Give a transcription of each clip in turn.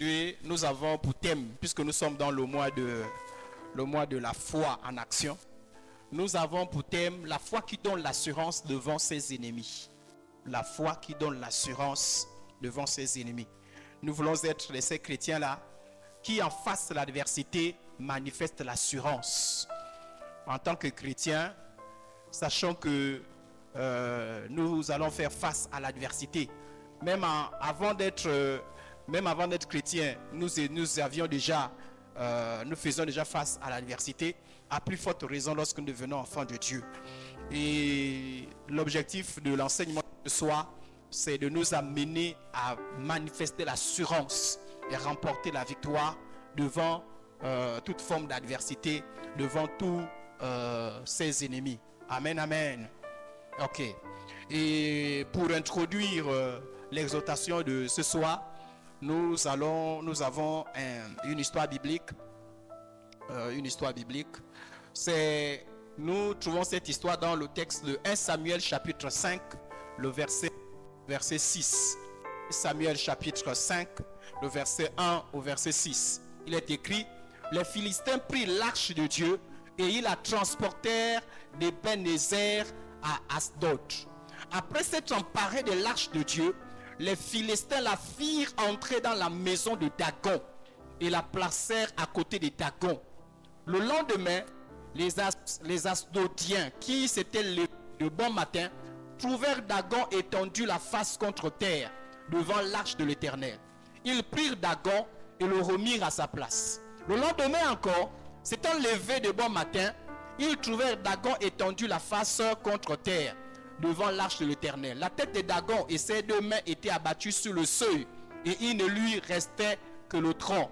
Et nous avons pour thème, puisque nous sommes dans le mois de la foi en action, nous avons pour thème la foi qui donne l'assurance devant ses ennemis. La foi qui donne l'assurance devant ses ennemis. Nous voulons être ces chrétiens-là qui, en face de l'adversité, manifestent l'assurance. En tant que chrétiens, sachant que nous allons faire face à l'adversité. Même avant d'être chrétiens, nous faisons déjà face à l'adversité, à plus forte raison lorsque nous devenons enfants de Dieu. Et l'objectif de l'enseignement de ce soir, c'est de nous amener à manifester l'assurance et remporter la victoire devant toute forme d'adversité, devant tous ses ennemis. Amen, amen. Ok. Et pour introduire l'exhortation de ce soir, nous avons une histoire biblique. Nous trouvons cette histoire dans le texte de 1 Samuel chapitre 5, le verset 6. Samuel chapitre 5, le verset 1 au verset 6. Il est écrit: les Philistins prirent l'arche de Dieu et ils la transportèrent d'Ebenezer à Asdod. Après s'être emparés de l'arche de Dieu, les Philistins la firent entrer dans la maison de Dagon et la placèrent à côté de Dagon. Le lendemain, les Asdodiens qui s'étaient levés de bon matin trouvèrent Dagon étendu la face contre terre devant l'arche de l'Éternel. Ils prirent Dagon et le remirent à sa place. Le lendemain encore, s'étant levés de bon matin, ils trouvèrent Dagon étendu la face contre terre devant l'arche de l'Éternel. La tête de Dagon et ses deux mains étaient abattues sur le seuil et il ne lui restait que le tronc.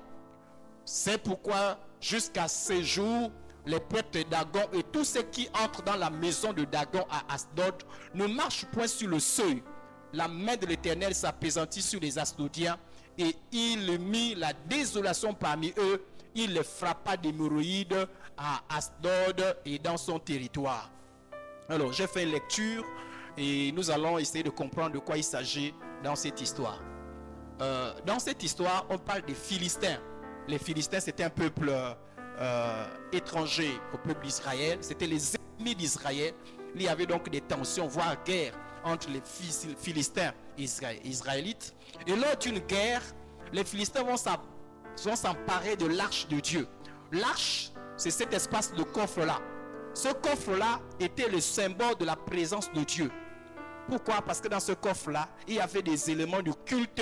C'est pourquoi jusqu'à ce jour, les prêtres de Dagon et tous ceux qui entrent dans la maison de Dagon à Asdod ne marchent point sur le seuil. La main de l'Éternel s'apaisantit sur les Asdodiens et il mit la désolation parmi eux. Il les frappa d'hémorroïdes à Asdod et dans son territoire. Alors, j'ai fait une lecture et nous allons essayer de comprendre de quoi il s'agit dans cette histoire. Dans cette histoire, on parle des Philistins. Les Philistins, c'était un peuple étranger au peuple d'Israël. C'était les ennemis d'Israël. Il y avait donc des tensions, voire guerre entre les Philistins et Israélites. Et lors d'une guerre, les Philistins vont s'emparer de l'arche de Dieu. L'arche, c'est cet espace de coffre-là. Ce coffre-là était le symbole de la présence de Dieu. Pourquoi? Parce que dans ce coffre-là, il y avait des éléments du culte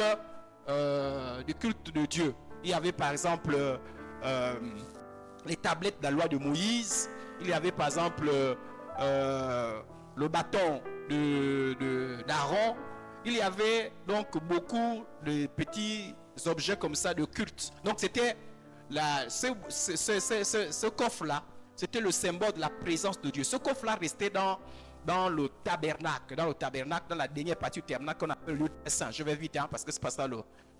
de Dieu. Il y avait par exemple les tablettes de la loi de Moïse. Il y avait par exemple le bâton d'Aaron. Il y avait donc beaucoup de petits objets comme ça de culte. Donc c'était ce coffre-là, c'était le symbole de la présence de Dieu. Ce coffre-là restait dans le tabernacle. Dans la dernière partie du tabernacle qu'on appelle le lieu très saint. Je vais vite parce que c'est pas ça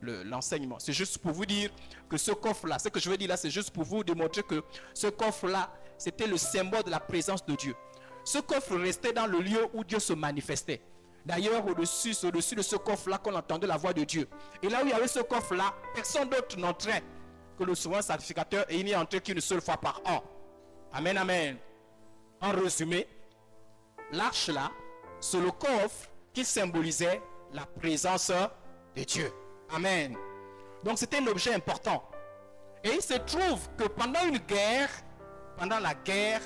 l'enseignement. C'est juste pour vous dire que ce coffre-là, ce que je veux dire là, c'est juste pour vous démontrer que ce coffre-là, c'était le symbole de la présence de Dieu. Ce coffre restait dans le lieu où Dieu se manifestait. D'ailleurs, au-dessus de ce coffre-là qu'on entendait la voix de Dieu. Et là où il y avait ce coffre-là, personne d'autre n'entrait que le souverain sacrificateur, et il n'y entrait qu'une seule fois par an. Amen, amen. En résumé, l'arche là, c'est le coffre qui symbolisait la présence de Dieu. Amen. Donc c'était un objet important. Et il se trouve que pendant la guerre,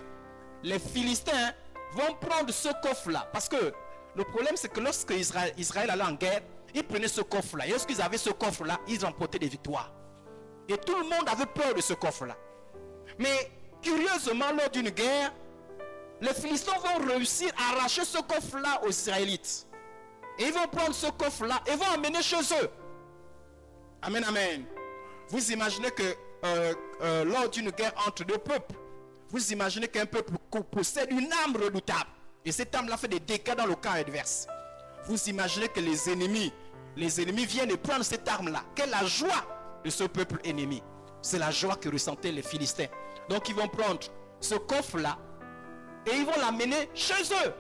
les Philistins vont prendre ce coffre-là. Parce que le problème, c'est que lorsque Israël allait en guerre, ils prenaient ce coffre-là. Et lorsqu'ils avaient ce coffre-là, ils remportaient des victoires. Et tout le monde avait peur de ce coffre-là. Mais curieusement, lors d'une guerre, les Philistins vont réussir à arracher ce coffre-là aux Israélites. Et ils vont prendre ce coffre-là et vont emmener chez eux. Amen, amen. Vous imaginez que lors d'une guerre entre deux peuples, vous imaginez qu'un peuple possède une arme redoutable. Et cette arme-là fait des dégâts dans le camp adverse. Vous imaginez que les ennemis viennent et prendre cette arme-là. Quelle est la joie de ce peuple ennemi? C'est la joie que ressentaient les Philistins. Donc ils vont prendre ce coffre-là et ils vont l'amener chez eux.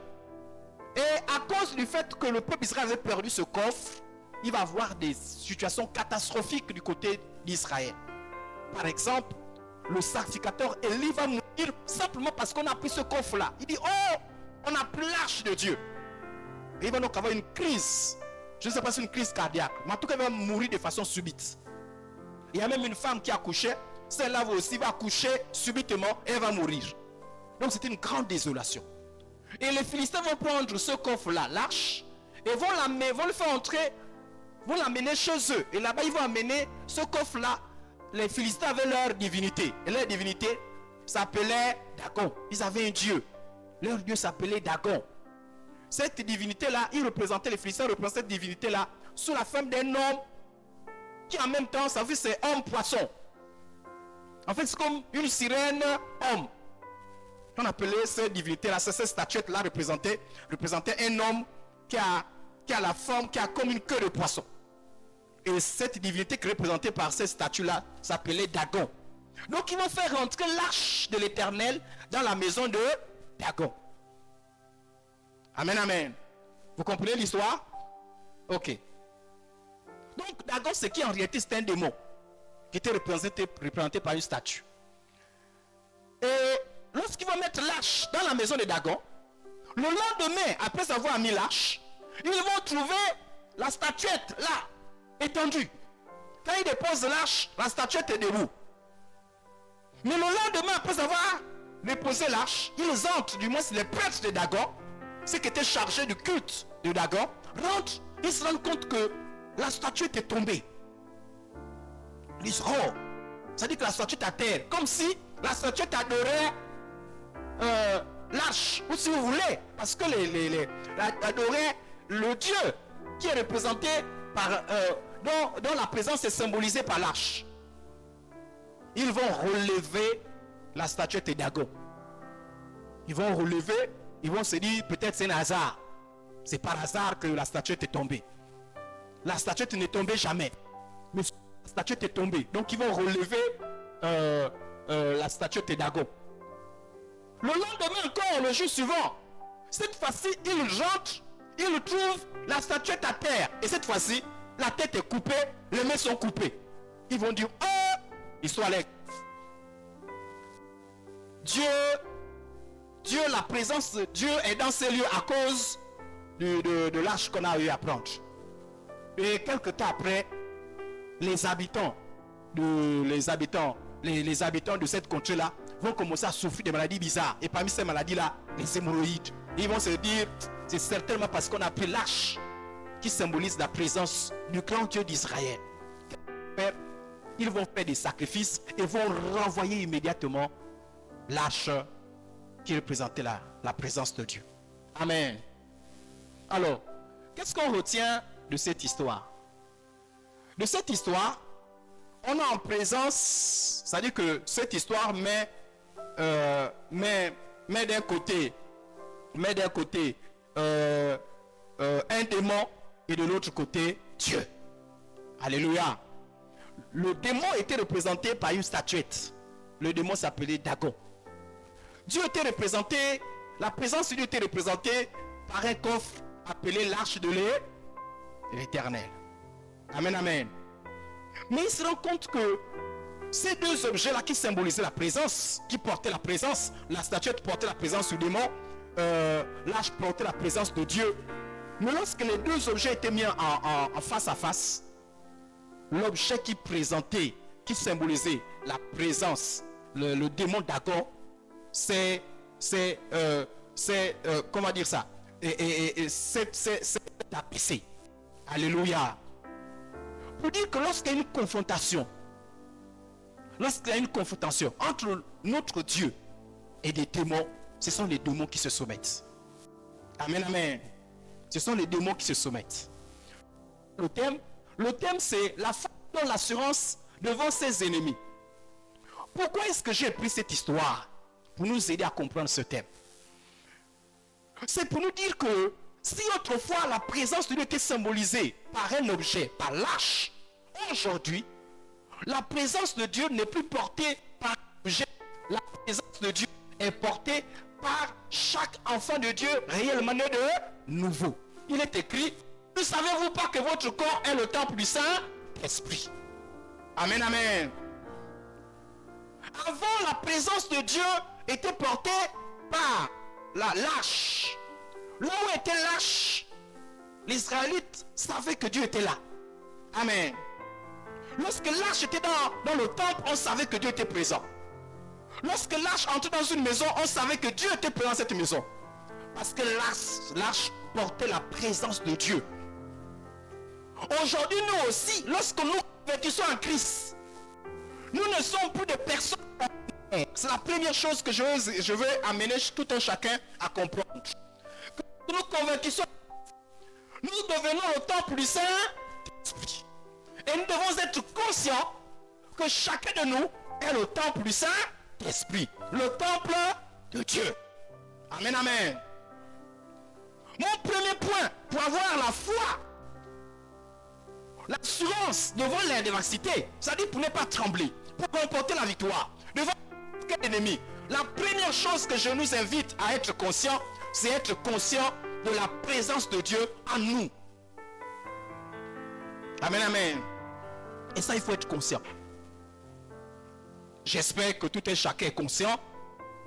Et à cause du fait que le peuple Israël avait perdu ce coffre, il va y avoir des situations catastrophiques du côté d'Israël. Par exemple, le sacrificateur Élie va mourir simplement parce qu'on a pris ce coffre-là. Il dit, oh, on a pris l'arche de Dieu. Et il va donc avoir une crise. Je ne sais pas si c'est une crise cardiaque, mais en tout cas, il va mourir de façon subite. Il y a même une femme qui a accouché. Celle-là aussi va accoucher subitement et elle va mourir. Donc c'était une grande désolation. Et les Philistins vont prendre ce coffre-là, l'arche, et vont le faire entrer, vont l'amener chez eux. Et là-bas, ils vont amener ce coffre-là. Les Philistins avaient leur divinité. Et leur divinité s'appelait Dagon. Ils avaient un dieu. Leur dieu s'appelait Dagon. Cette divinité-là, les Philistins représentaient cette divinité-là sous la forme d'un homme qui en même temps, ça veut dire c'est homme-poisson. En fait, c'est comme une sirène homme. On appelait cette divinité-là, cette statuette-là représentait un homme qui a la forme, qui a comme une queue de poisson. Et cette divinité qui est représentée par cette statue-là s'appelait Dagon. Donc, ils vont faire rentrer l'arche de l'Éternel dans la maison de Dagon. Amen, amen. Vous comprenez l'histoire? Ok. Donc, Dagon, c'est qui en réalité, c'est un démon qui était représenté par une statue. Et lorsqu'ils vont mettre l'arche dans la maison de Dagon, le lendemain, après avoir mis l'arche, ils vont trouver la statuette là, étendue. Quand ils déposent l'arche, la statuette est debout. Mais le lendemain, après avoir déposé l'arche, ils entrent, du moins c'est les prêtres de Dagon, ceux qui étaient chargés du culte de Dagon, rentrent, ils se rendent compte que la statuette est tombée. Ils disent, oh, ça dit que la statuette est à terre, comme si la statuette adorait l'arche, ou si vous voulez, parce que adorait le Dieu qui est représenté par, dont la présence est symbolisée par l'arche. Ils vont relever la statuette de Dagon. Ils vont relever, ils vont se dire, peut-être c'est un hasard. C'est par hasard que la statuette est tombée. La statuette n'est tombée jamais. Mais la statuette est tombée. Donc ils vont relever la statuette de Dagon. Le lendemain encore, le jour suivant, cette fois-ci, ils rentrent, ils trouvent la statuette à terre. Et cette fois-ci, la tête est coupée, les mains sont coupées. Ils vont dire, oh, ils sont allés. Dieu, la présence de Dieu est dans ces lieux à cause de l'arche qu'on a eu à prendre. Et quelques temps après, les habitants de cette contrée-là vont commencer à souffrir de maladies bizarres. Et parmi ces maladies-là, les hémorroïdes. Ils vont se dire, c'est certainement parce qu'on a pris l'arche qui symbolise la présence du grand Dieu d'Israël. Ils vont faire des sacrifices et vont renvoyer immédiatement l'arche qui représentait la présence de Dieu. Amen. Alors, qu'est-ce qu'on retient de cette histoire? De cette histoire, on a en présence, c'est-à-dire que cette histoire met d'un côté un démon et de l'autre côté Dieu. Alléluia. Le démon était représenté par une statuette. Le démon s'appelait Dagon. Dieu était représenté, la présence de Dieu était représentée par un coffre appelé l'arche de l'Éternel. Amen, amen. Mais il se rend compte que ces deux objets-là qui symbolisaient la présence, qui portaient la présence, la statuette portait la présence du démon, l'arche portait la présence de Dieu. Mais lorsque les deux objets étaient mis en face à face, l'objet qui symbolisait la présence, le démon Dagon, c'est comment dire ça, c'est abaissé. Alléluia. Pour dire que lorsqu'il y a une confrontation entre notre Dieu et des démons, ce sont les démons qui se soumettent. Amen, amen. Ce sont les démons qui se soumettent. Le thème c'est la foi dans l'assurance devant ses ennemis. Pourquoi est-ce que j'ai pris cette histoire pour nous aider à comprendre ce thème? C'est pour nous dire que si autrefois la présence de Dieu était symbolisée par un objet, par l'arche, aujourd'hui, la présence de Dieu n'est plus portée par l'objet. La présence de Dieu est portée par chaque enfant de Dieu réellement né de nouveau. Il est écrit, Ne savez-vous pas que votre corps est le temple du Saint-Esprit? Amen, amen. Avant, la présence de Dieu était portée par la lâche. Là où était lâche, les Israélites savaient que Dieu était là. Amen. Lorsque l'arche était dans le temple, on savait que Dieu était présent. Lorsque l'arche entrait dans une maison, on savait que Dieu était présent dans cette maison. Parce que l'arche portait la présence de Dieu. Aujourd'hui, nous aussi, lorsque nous convertissons en Christ, nous ne sommes plus des personnes. C'est la première chose que je veux amener tout un chacun à comprendre. Quand nous convertissons, nous devenons le temple du Saint-Esprit. Et nous devons être conscients que chacun de nous est le temple du Saint-Esprit. Le temple de Dieu. Amen, amen. Mon premier point pour avoir la foi, l'assurance devant l'adversité, c'est-à-dire pour ne pas trembler, pour remporter la victoire devant quel ennemi. La première chose que je nous invite à être conscient, c'est être conscient de la présence de Dieu en nous. Amen, amen. Et ça, il faut être conscient. J'espère que tout un chacun est conscient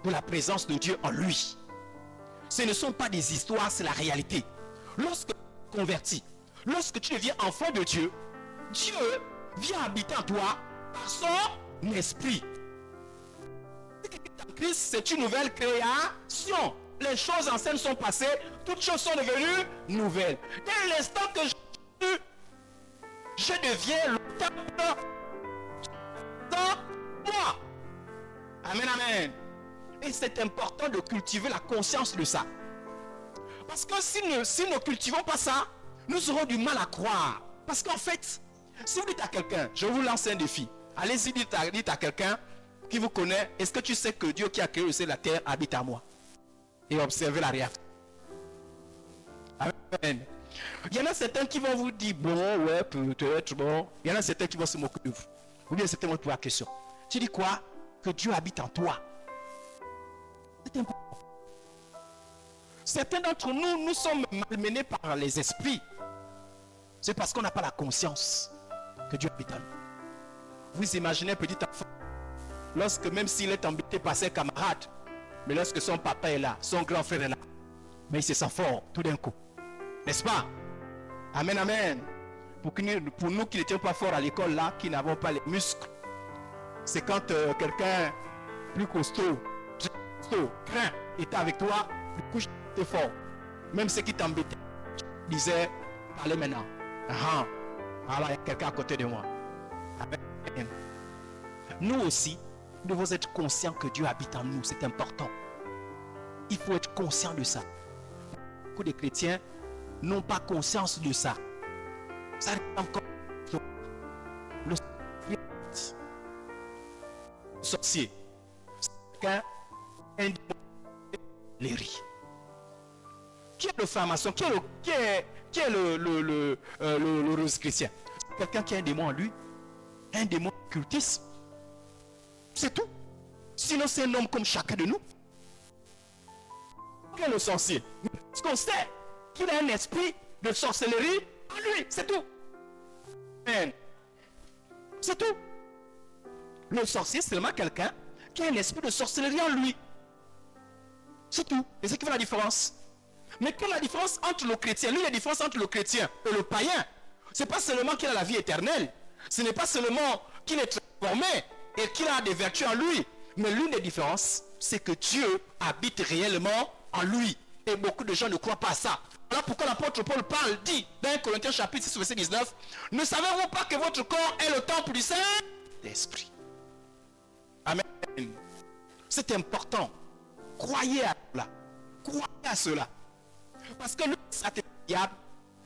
de la présence de Dieu en lui. Ce ne sont pas des histoires, c'est la réalité. Lorsque tu es converti, lorsque tu deviens enfant de Dieu, Dieu vient habiter en toi par son esprit. Christ, c'est une nouvelle création. Les choses anciennes sont passées, toutes choses sont devenues nouvelles. Dès l'instant que je deviens le temple dans moi. Amen, amen. Et c'est important de cultiver la conscience de ça. Parce que si nous ne cultivons pas ça, nous aurons du mal à croire. Parce qu'en fait, si vous dites à quelqu'un, je vous lance un défi. Allez-y, dites à quelqu'un qui vous connaît, est-ce que tu sais que Dieu qui a créé le ciel et la terre habite à moi? Et observez la réaction. Amen. Il y en a certains qui vont vous dire, bon, ouais, peut-être, bon. Il y en a certains qui vont se moquer de vous. Ou bien certains vont poser la question. Tu dis quoi? Que Dieu habite en toi. C'est important. Certains d'entre nous, nous sommes malmenés par les esprits. C'est parce qu'on n'a pas la conscience que Dieu habite en nous. Vous imaginez un petit enfant, lorsque même s'il est embêté par ses camarades, mais lorsque son papa est là, son grand frère est là, mais il se sent fort tout d'un coup. N'est-ce pas? Amen, amen. Pour nous qui n'étions pas forts à l'école là, qui n'avons pas les muscles, c'est quand quelqu'un plus costaud, craint, était avec toi, du coup, j'étais fort. Même ceux qui t'embêtaient, disaient, parlez maintenant. Voilà, il y a quelqu'un à côté de moi. Amen. Nous aussi, nous devons être conscients que Dieu habite en nous. C'est important. Il faut être conscient de ça. Beaucoup de chrétiens n'ont pas conscience de ça. Ça arrive encore. Le sorcier. Quelqu'un les riz. Qui est le franc-maçon? Qui est le rose chrétien? Quelqu'un qui a un démon en lui. Un démon occultiste. C'est tout. Sinon, c'est un homme comme chacun de nous. Qui est le sorcier? Parce qu'on sait qu'il a un esprit de sorcellerie en lui. C'est tout. C'est tout. Le sorcier, c'est seulement quelqu'un qui a un esprit de sorcellerie en lui. C'est tout. Et c'est ce qui fait la différence. Mais quelle est la différence entre le chrétien? Lui, la différence entre le chrétien et le païen, c'est pas seulement qu'il a la vie éternelle. Ce n'est pas seulement qu'il est transformé et qu'il a des vertus en lui. Mais l'une des différences, c'est que Dieu habite réellement en lui. Et beaucoup de gens ne croient pas à ça. Voilà pourquoi l'apôtre Paul parle, dit dans 1 Corinthiens chapitre 6, verset 19, ne savez-vous pas que votre corps est le temple du Saint-Esprit? Amen. C'est important. Croyez à cela. Croyez à cela. Parce que le diable,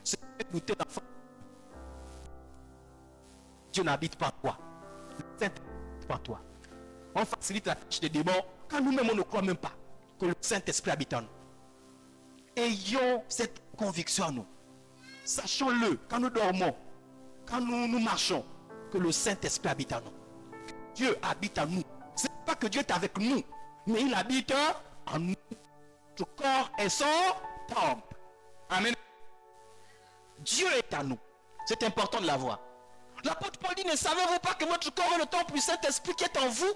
c'est douter d'enfant. Dieu n'habite pas en toi. Le Saint-Esprit n'habite pas en toi. On facilite la tâche des démons quand nous-mêmes on ne croit même pas que le Saint-Esprit habite en nous. Ayons cette conviction en nous. Sachons-le quand nous dormons, quand nous marchons, que le Saint-Esprit habite en nous. Dieu habite en nous. Ce n'est pas que Dieu est avec nous, mais il habite en nous. Notre corps est son temple. Amen. Dieu est à nous. C'est important de l'avoir. L'apôtre Paul dit, ne savez-vous pas que votre corps est le temple du Saint-Esprit qui est en vous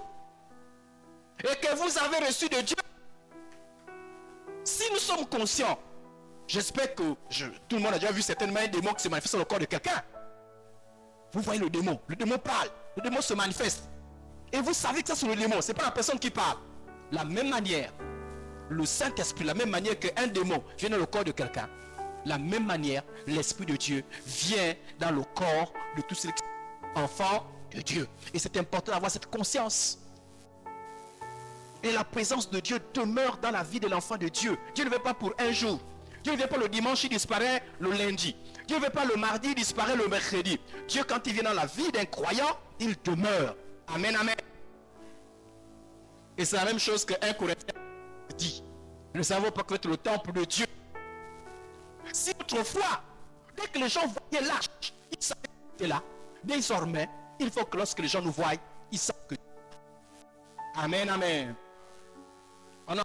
et que vous avez reçu de Dieu? Si nous sommes conscients, j'espère que tout le monde a déjà vu certainement un démon qui se manifeste dans le corps de quelqu'un. Vous voyez le démon parle, le démon se manifeste. Et vous savez que ça c'est le démon, ce n'est pas la personne qui parle. La même manière, le Saint-Esprit, la même manière qu'un démon vient dans le corps de quelqu'un, la même manière, l'Esprit de Dieu vient dans le corps de tous ces enfants de Dieu. Et c'est important d'avoir cette conscience. Et la présence de Dieu demeure dans la vie de l'enfant de Dieu. Dieu ne veut pas pour un jour. Dieu ne veut pas le dimanche, il disparaît le lundi. Dieu ne veut pas le mardi, il disparaît le mercredi. Dieu, quand il vient dans la vie d'un croyant, il demeure. Amen, amen. Et c'est la même chose que 1 Corinthiens dit. Nous ne savons pas que vous êtes le temple de Dieu. Si autrefois, dès que les gens voyaient l'arche, ils savaient que c'était là. Désormais, il faut que lorsque les gens nous voient, ils savent que. Amen, amen. Oh non.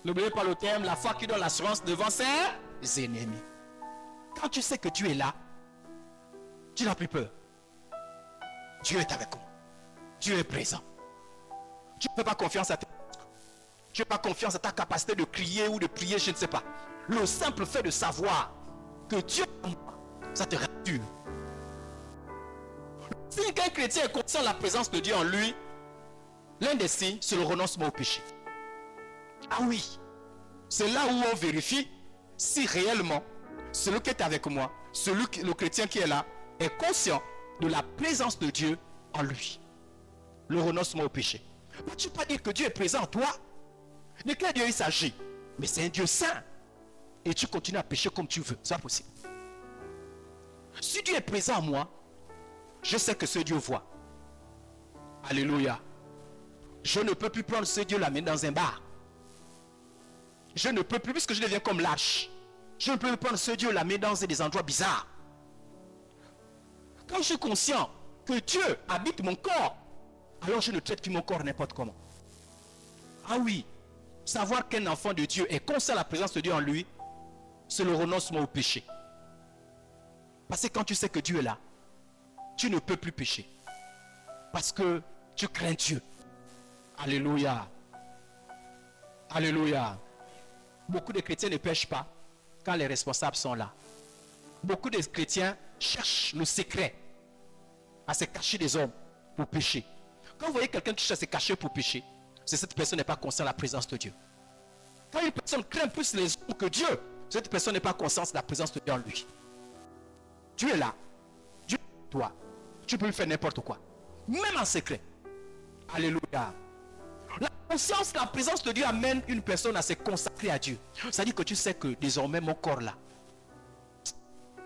N'oubliez pas le thème, la foi qui donne l'assurance devant ses ennemis. Quand tu sais que Dieu est là, tu n'as plus peur. Dieu est avec nous. Dieu est présent. Tu ne fais pas confiance à tes... Tu n'as pas confiance à ta capacité de crier ou de prier, je ne sais pas. Le simple fait de savoir que Dieu est en moi, ça te rassure. Si qu'un chrétien est conscient de la présence de Dieu en lui, l'un des signes, c'est le renoncement au péché. Ah oui, c'est là où on vérifie si réellement celui qui est avec moi, le chrétien qui est là, est conscient de la présence de Dieu en lui. Le renoncement au péché. Mais tu ne peux pas dire que Dieu est présent en toi. De quel Dieu il s'agit? Mais c'est un Dieu saint. Et tu continues à pécher comme tu veux. C'est pas possible. Si Dieu est présent en moi, je sais que ce Dieu voit. Alléluia. Je ne peux plus prendre ce Dieu la main dans un bar. Je ne peux plus, puisque je deviens comme lâche. Je ne peux plus prendre ce Dieu la main dans des endroits bizarres. Quand je suis conscient que Dieu habite mon corps, alors je ne traite plus mon corps n'importe comment. Ah oui, savoir qu'un enfant de Dieu est conscient de la présence de Dieu en lui, c'est le renoncement au péché. Parce que quand tu sais que Dieu est là, tu ne peux plus pécher. Parce que tu crains Dieu. Alléluia. Alléluia. Beaucoup de chrétiens ne pêchent pas quand les responsables sont là. Beaucoup de chrétiens cherchent le secret à se cacher des hommes pour pécher. Quand vous voyez quelqu'un qui cherche à se cacher pour pécher, c'est cette personne n'est pas consciente de la présence de Dieu. Quand une personne craint plus les hommes que Dieu, cette personne n'est pas consciente de la présence de Dieu en lui. Dieu est là. Dieu est toi. Tu peux lui faire n'importe quoi. Même en secret. Alléluia. La conscience de la présence de Dieu amène une personne à se consacrer à Dieu. C'est-à-dire que tu sais que désormais mon corps là,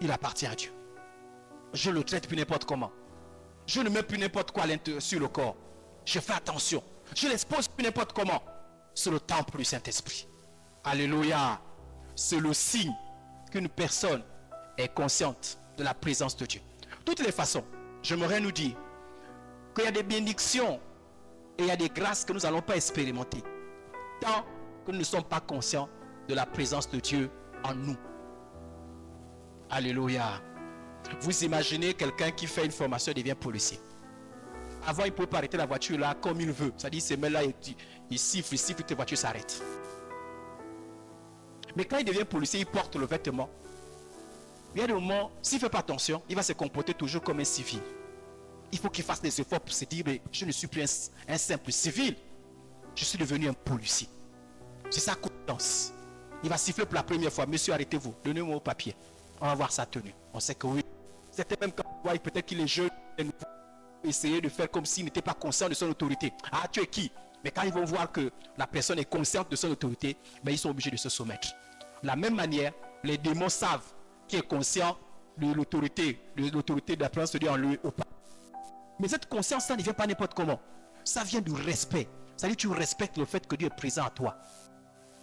il appartient à Dieu. Je le traite plus n'importe comment. Je ne mets plus n'importe quoi sur le corps. Je fais attention. Je l'expose plus n'importe comment. C'est le temple du Saint-Esprit. Alléluia. C'est le signe qu'une personne est consciente de la présence de Dieu. De toutes les façons, j'aimerais nous dire qu'il y a des bénédictions et il y a des grâces que nous n'allons pas expérimenter tant que nous ne sommes pas conscients de la présence de Dieu en nous. Alléluia. Vous imaginez quelqu'un qui fait une formation et devient policier. Avant, il ne peut pas arrêter la voiture là comme il veut. C'est-à-dire, il se met là, il siffle, toutes les voitures s'arrêtent. Mais quand il devient policier, il porte le vêtement. Il y a des moments, s'il ne fait pas attention, il va se comporter toujours comme un civil. Il faut qu'il fasse des efforts pour se dire, mais je ne suis plus un simple civil. Je suis devenu un policier. C'est sa confiance. Il va siffler pour la première fois. Monsieur, arrêtez-vous. Donnez-moi au papier. On va voir sa tenue. On sait que oui. C'était même quand on voit peut-être qu'il est jeune. Essayer de faire comme s'il n'était pas conscient de son autorité. Ah, tu es qui? Mais quand ils vont voir que la personne est consciente de son autorité, ben ils sont obligés de se soumettre. De la même manière, les démons savent qui est conscient de l'autorité de la présence de Dieu en lui ou pas. Mais cette conscience, ça ne vient pas n'importe comment. Ça vient du respect. C'est-à-dire que tu respectes le fait que Dieu est présent à toi.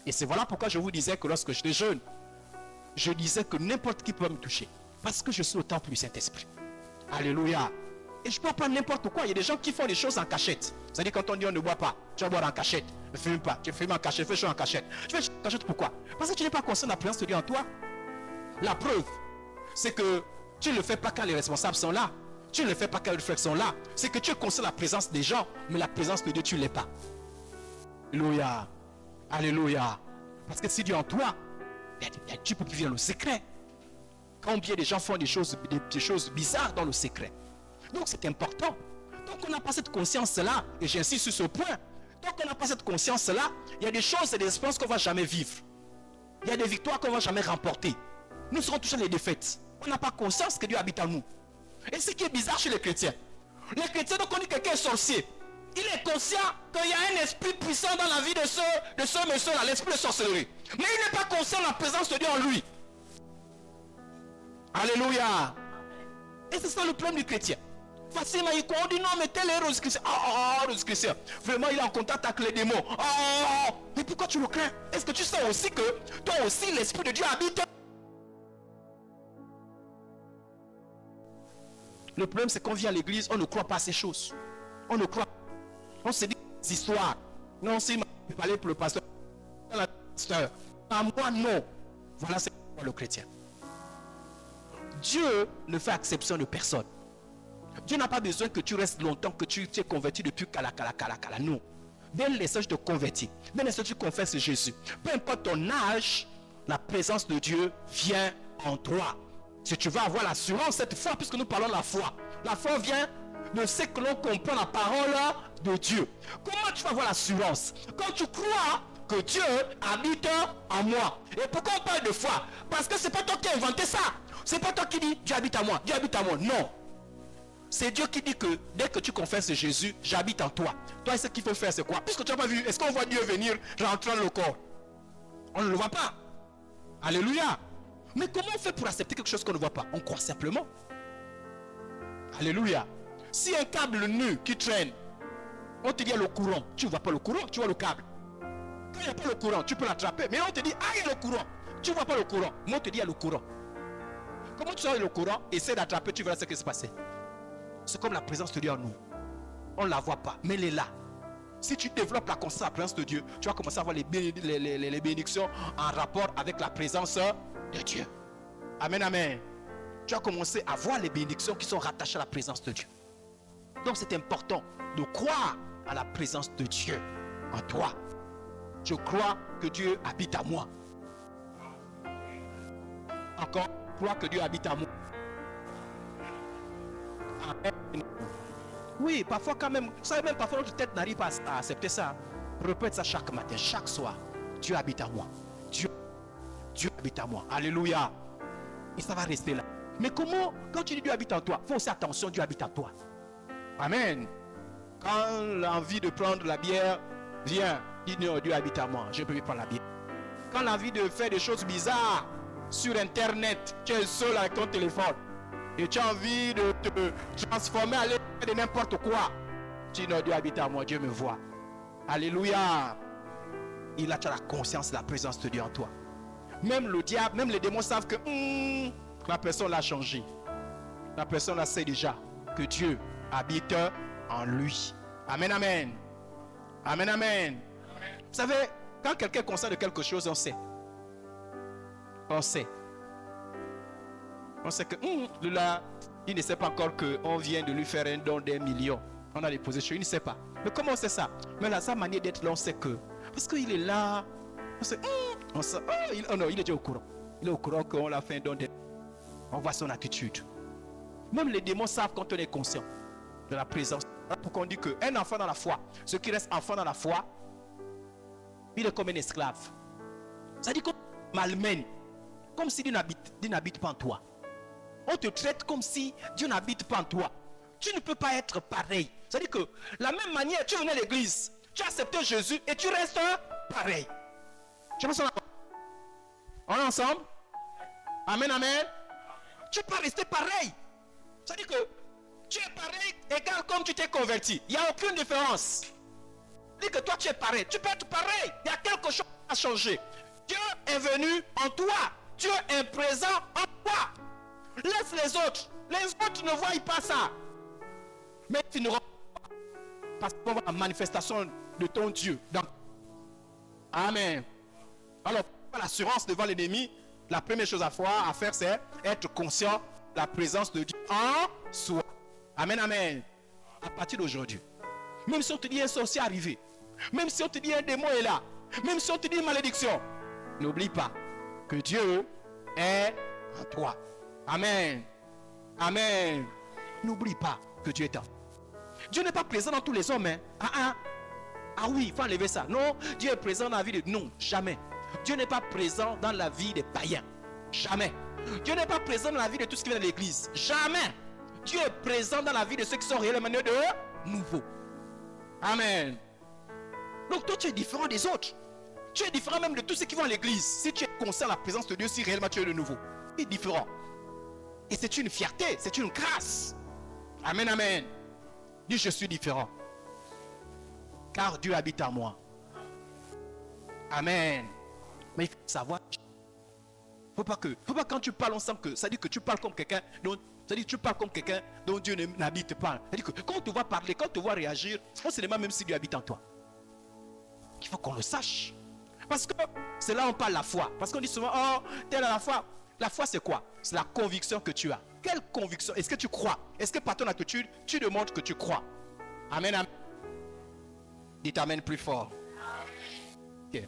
Et c'est voilà pourquoi je vous disais que lorsque j'étais jeune, je disais que n'importe qui peut me toucher. Parce que je suis au temple du Saint-Esprit. Alléluia. Et je peux prendre n'importe quoi. Il y a des gens qui font des choses en cachette. C'est-à-dire quand on dit on ne boit pas, tu vas boire en cachette. Ne fume pas, tu fumes en cachette, fais des choses en cachette. Tu fais en cachette pourquoi? Parce que tu n'es pas conscient de la présence de Dieu en toi. La preuve, c'est que tu ne le fais pas quand les responsables sont là. Tu ne le fais pas quand les frères sont là. C'est que tu es conscient de la présence des gens, mais la présence de Dieu, tu ne l'es pas. Alléluia. Alléluia. Parce que si Dieu est en toi, tu peux vivre dans le secret. Combien de gens font des choses bizarres dans le secret. Donc c'est important. Donc on n'a pas cette conscience-là, et j'insiste sur ce point. Donc on n'a pas cette conscience-là, il y a des choses et des expériences qu'on ne va jamais vivre. Il y a des victoires qu'on ne va jamais remporter. Nous serons toujours les défaites. On n'a pas conscience que Dieu habite en nous. Et ce qui est bizarre chez les chrétiens, donc on dit que quelqu'un est sorcier. Il est conscient qu'il y a un esprit puissant dans la vie de ce monsieur-là, l'esprit de sorcellerie. Mais il n'est pas conscient de la présence de Dieu en lui. Alléluia. Et c'est ça le problème du chrétien. Facilement, on dit non, mais tel est Rose Christian. Rose Christian. Vraiment, il est en contact avec les démons. Mais pourquoi tu le crains? Est-ce que tu sais aussi que toi aussi, l'esprit de Dieu habite? Le problème, c'est qu'on vient à l'église, on ne croit pas à ces choses. On ne croit pas. On se dit des histoires. Non, si il fallait pour le pasteur. À moi, non. Voilà, c'est le chrétien. Dieu ne fait exception de personne. Dieu n'a pas besoin que tu restes longtemps, que tu t'es converti depuis Kala. Non. Dès l'instant tu te convertis, dès l'instant tu confesses Jésus, peu importe ton âge, la présence de Dieu vient en toi. Si tu vas avoir l'assurance cette fois, puisque nous parlons de la foi vient de ce que l'on comprend la parole de Dieu. Comment tu vas avoir l'assurance? Quand tu crois que Dieu habite en moi. Et pourquoi on parle de foi? Parce que c'est pas toi qui as inventé ça. C'est pas toi qui dis Dieu habite en moi, Dieu habite en moi. Non. C'est Dieu qui dit que dès que tu confesses Jésus, j'habite en toi. Toi, ce qu'il faut faire, c'est quoi? Puisque tu n'as pas vu, est-ce qu'on voit Dieu venir rentrer dans le corps? On ne le voit pas. Alléluia. Mais comment on fait pour accepter quelque chose qu'on ne voit pas? On croit simplement. Alléluia. Si un câble nu qui traîne, on te dit il y a le courant, tu ne vois pas le courant, tu vois le câble. Quand il n'y a pas le courant, tu peux l'attraper. Mais on te dit, il y a le courant. Tu ne vois pas le courant. Mais on te dit, il y a le courant. Comment tu vois le courant? Essaie d'attraper, tu verras ce qui se passe. C'est comme la présence de Dieu en nous. On ne la voit pas, mais elle est là. Si tu développes la conscience de la présence de Dieu, tu vas commencer à voir les bénédictions en rapport avec la présence de Dieu. Amen, amen. Tu vas commencer à voir les bénédictions qui sont rattachées à la présence de Dieu. Donc c'est important de croire à la présence de Dieu en toi. Je crois que Dieu habite à moi. Encore, crois que Dieu habite à moi. Amen. Oui, parfois quand même, vous savez même parfois notre tête n'arrive pas à accepter ça. Répète ça chaque matin, chaque soir. Dieu habite à moi. Dieu habite à moi. Alléluia. Et ça va rester là. Mais comment, quand tu dis Dieu habite en toi, il faut aussi attention, Dieu habite en toi. Amen. Quand l'envie de prendre la bière vient, dis non, Dieu habite à moi, je ne peux plus prendre la bière. Quand l'envie de faire des choses bizarres sur internet, tu es seul avec ton téléphone et tu as envie de te transformer à l'état de n'importe quoi, dis non, Dieu habite à moi, Dieu me voit. Alléluia. Il a la conscience de la présence de Dieu en toi. Même le diable, même les démons savent que la personne l'a changé. La personne la sait déjà que Dieu habite en lui. Amen, amen. Amen, amen. Vous savez, quand quelqu'un est conscient de quelque chose, on sait. On sait. On sait que là, il ne sait pas encore qu'on vient de lui faire un don d'1 million. On a déposé chez lui, il ne sait pas. Mais comment on sait ça? Mais là, sa manière d'être là, on sait que. Parce qu'il est là. On sait, non, il est déjà au courant. Il est au courant qu'on l'a fait un don d'1 million. On voit son attitude. Même les démons savent quand on est conscient de la présence. Pourquoi on dit qu'un enfant dans la foi, ceux qui restent enfants dans la foi, il est comme un esclave. Ça dit qu'on malmène, comme si Dieu n'habite pas en toi. On te traite comme si Dieu n'habite pas en toi. Tu ne peux pas être pareil. Ça dit que la même manière, tu venais à l'église, tu as accepté Jésus et tu restes pareil. Je pense on est ensemble? Amen, amen. Tu peux rester pareil. Ça dit que tu es pareil, égal comme tu t'es converti. Il n'y a aucune différence. Dis que toi tu es pareil. Tu peux être pareil. Il y a quelque chose qui a changé. Dieu est venu en toi. Dieu est présent en toi. Laisse les autres. Les autres ne voient pas ça. Mais tu ne vois pas. Parce qu'on voit la manifestation de ton Dieu. Donc, amen. Alors, l'assurance devant l'ennemi, La première chose à faire, c'est être conscient de la présence de Dieu en soi. Amen, amen. À partir d'aujourd'hui, même si on te dit un sorcier arrivé, même si on te dit un démon est là, même si on te dit une malédiction, n'oublie pas que Dieu est en toi. Amen. Amen. N'oublie pas que Dieu est en toi. Dieu n'est pas présent dans tous les hommes. Hein. Ah oui, il faut enlever ça. Non, Dieu est présent dans la vie de... Non, jamais. Dieu n'est pas présent dans la vie des païens. Jamais. Dieu n'est pas présent dans la vie de tout ce qui vient de l'église. Jamais. Dieu est présent dans la vie de ceux qui sont réellement de nouveau. Amen. Donc toi, tu es différent des autres. Tu es différent même de tous ceux qui vont à l'église. Si tu es conscient de la présence de Dieu, si réellement tu es de nouveau. Tu es différent. Et c'est une fierté, c'est une grâce. Amen, amen. Dis, je suis différent. Car Dieu habite en moi. Amen. Mais il faut savoir. Faut pas quand tu parles ensemble que ça dit que tu parles comme quelqu'un dont dont Dieu n'habite pas. Ça dit que quand on te voit parler, quand on te voit réagir, on se demande même si Dieu habite en toi. Il faut qu'on le sache. Parce que c'est là où on parle la foi. Parce qu'on dit souvent, oh, t'es dans la foi. La foi, c'est quoi? C'est la conviction que tu as. Quelle conviction? Est-ce que tu crois? Est-ce que par ton attitude, tu démontres que tu crois? Amen, amen. Dites amen plus fort. Ok.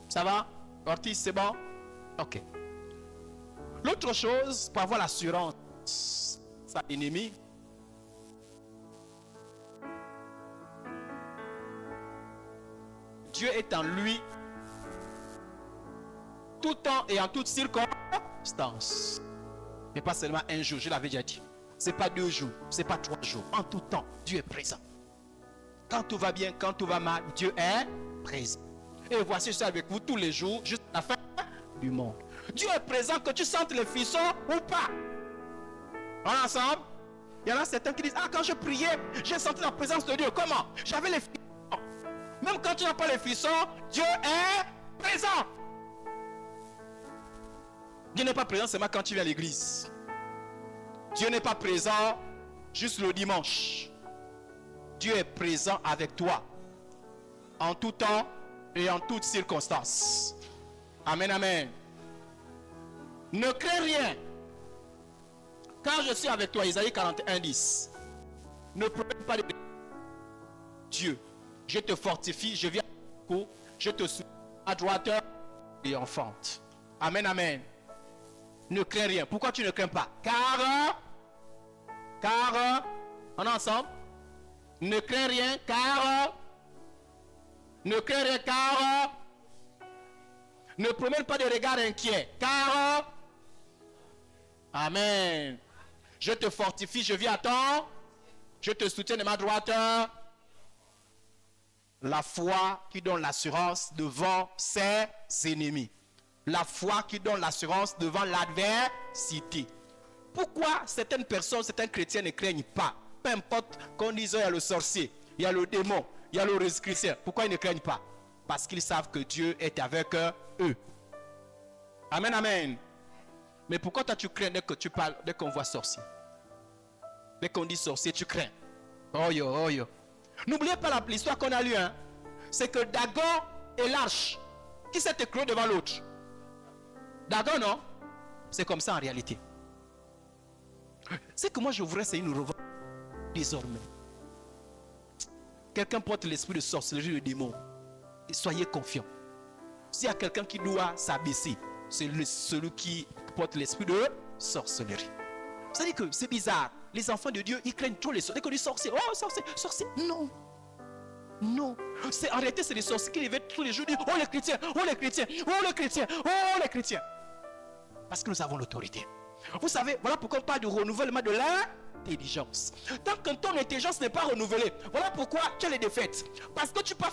Ça va? Ortiz, c'est bon? Ok. L'autre chose, pour avoir l'assurance, ça ennemi, Dieu est en lui tout temps et en toutes circonstances. Mais pas seulement un jour, je l'avais déjà dit. Ce n'est pas 2 jours, ce n'est pas 3 jours. En tout temps, Dieu est présent. Quand tout va bien, quand tout va mal, Dieu est présent. Et voici, je suis avec vous tous les jours, jusqu'à la fin du monde. Dieu est présent, que tu sentes les frissons ou pas. On est ensemble? Il y en a certains qui disent, ah, quand je priais, j'ai senti la présence de Dieu. Comment? J'avais les frissons. Même quand tu n'as pas les frissons, Dieu est présent. Dieu n'est pas présent seulement quand tu viens à l'église. Dieu n'est pas présent juste le dimanche. Dieu est présent avec toi en tout temps et en toutes circonstances. Amen, amen. Ne crains rien, car je suis avec toi. Isaïe 41, 10. Ne promets pas de Dieu. Je te fortifie, je viens à ton je te soutiens à droite et enfante. Amen, amen. Ne crains rien. Pourquoi tu ne crains pas? Car, on est ensemble? Ne crains rien, car, ne promène pas de regard inquiet, car, amen. Je te fortifie, je viens à temps, je te soutiens de ma droite. La foi qui donne l'assurance devant ses ennemis. La foi qui donne l'assurance devant l'adversité. Pourquoi certaines personnes, certains chrétiens ne craignent pas? Peu importe qu'on dise il y a le sorcier, il y a le démon, il y a le résurrecteur. Pourquoi ils ne craignent pas? Parce qu'ils savent que Dieu est avec eux. Amen, amen. Mais pourquoi toi tu crains dès que tu parles, dès qu'on voit sorcier? Dès qu'on dit sorcier, tu crains. Oh yo, oh yo. N'oubliez pas l'histoire qu'on a lue. Hein? C'est que Dagon et l'arche, qui s'est écroué devant l'autre? Dagon, non? C'est comme ça en réalité. C'est que moi je voudrais, c'est une revanche désormais. Quelqu'un porte l'esprit de sorcellerie, de démon. Et soyez confiants. S'il y a quelqu'un qui doit s'abaisser, c'est celui qui porte l'esprit de sorcellerie. Vous savez que c'est bizarre. Les enfants de Dieu, ils craignent trop les sorciers. Dès qu'on dit sorcier, oh sorcier, sorcier. Non. Non. En réalité, c'est les sorciers qui réveillent tous les jours. Oh les chrétiens, oh les chrétiens, oh les chrétiens, oh les chrétiens. Parce que nous avons l'autorité. Vous savez, voilà pourquoi on parle du renouvellement de l'intelligence. Tant que ton intelligence n'est pas renouvelée, voilà pourquoi tu as les défaites. Parce que tu ne peux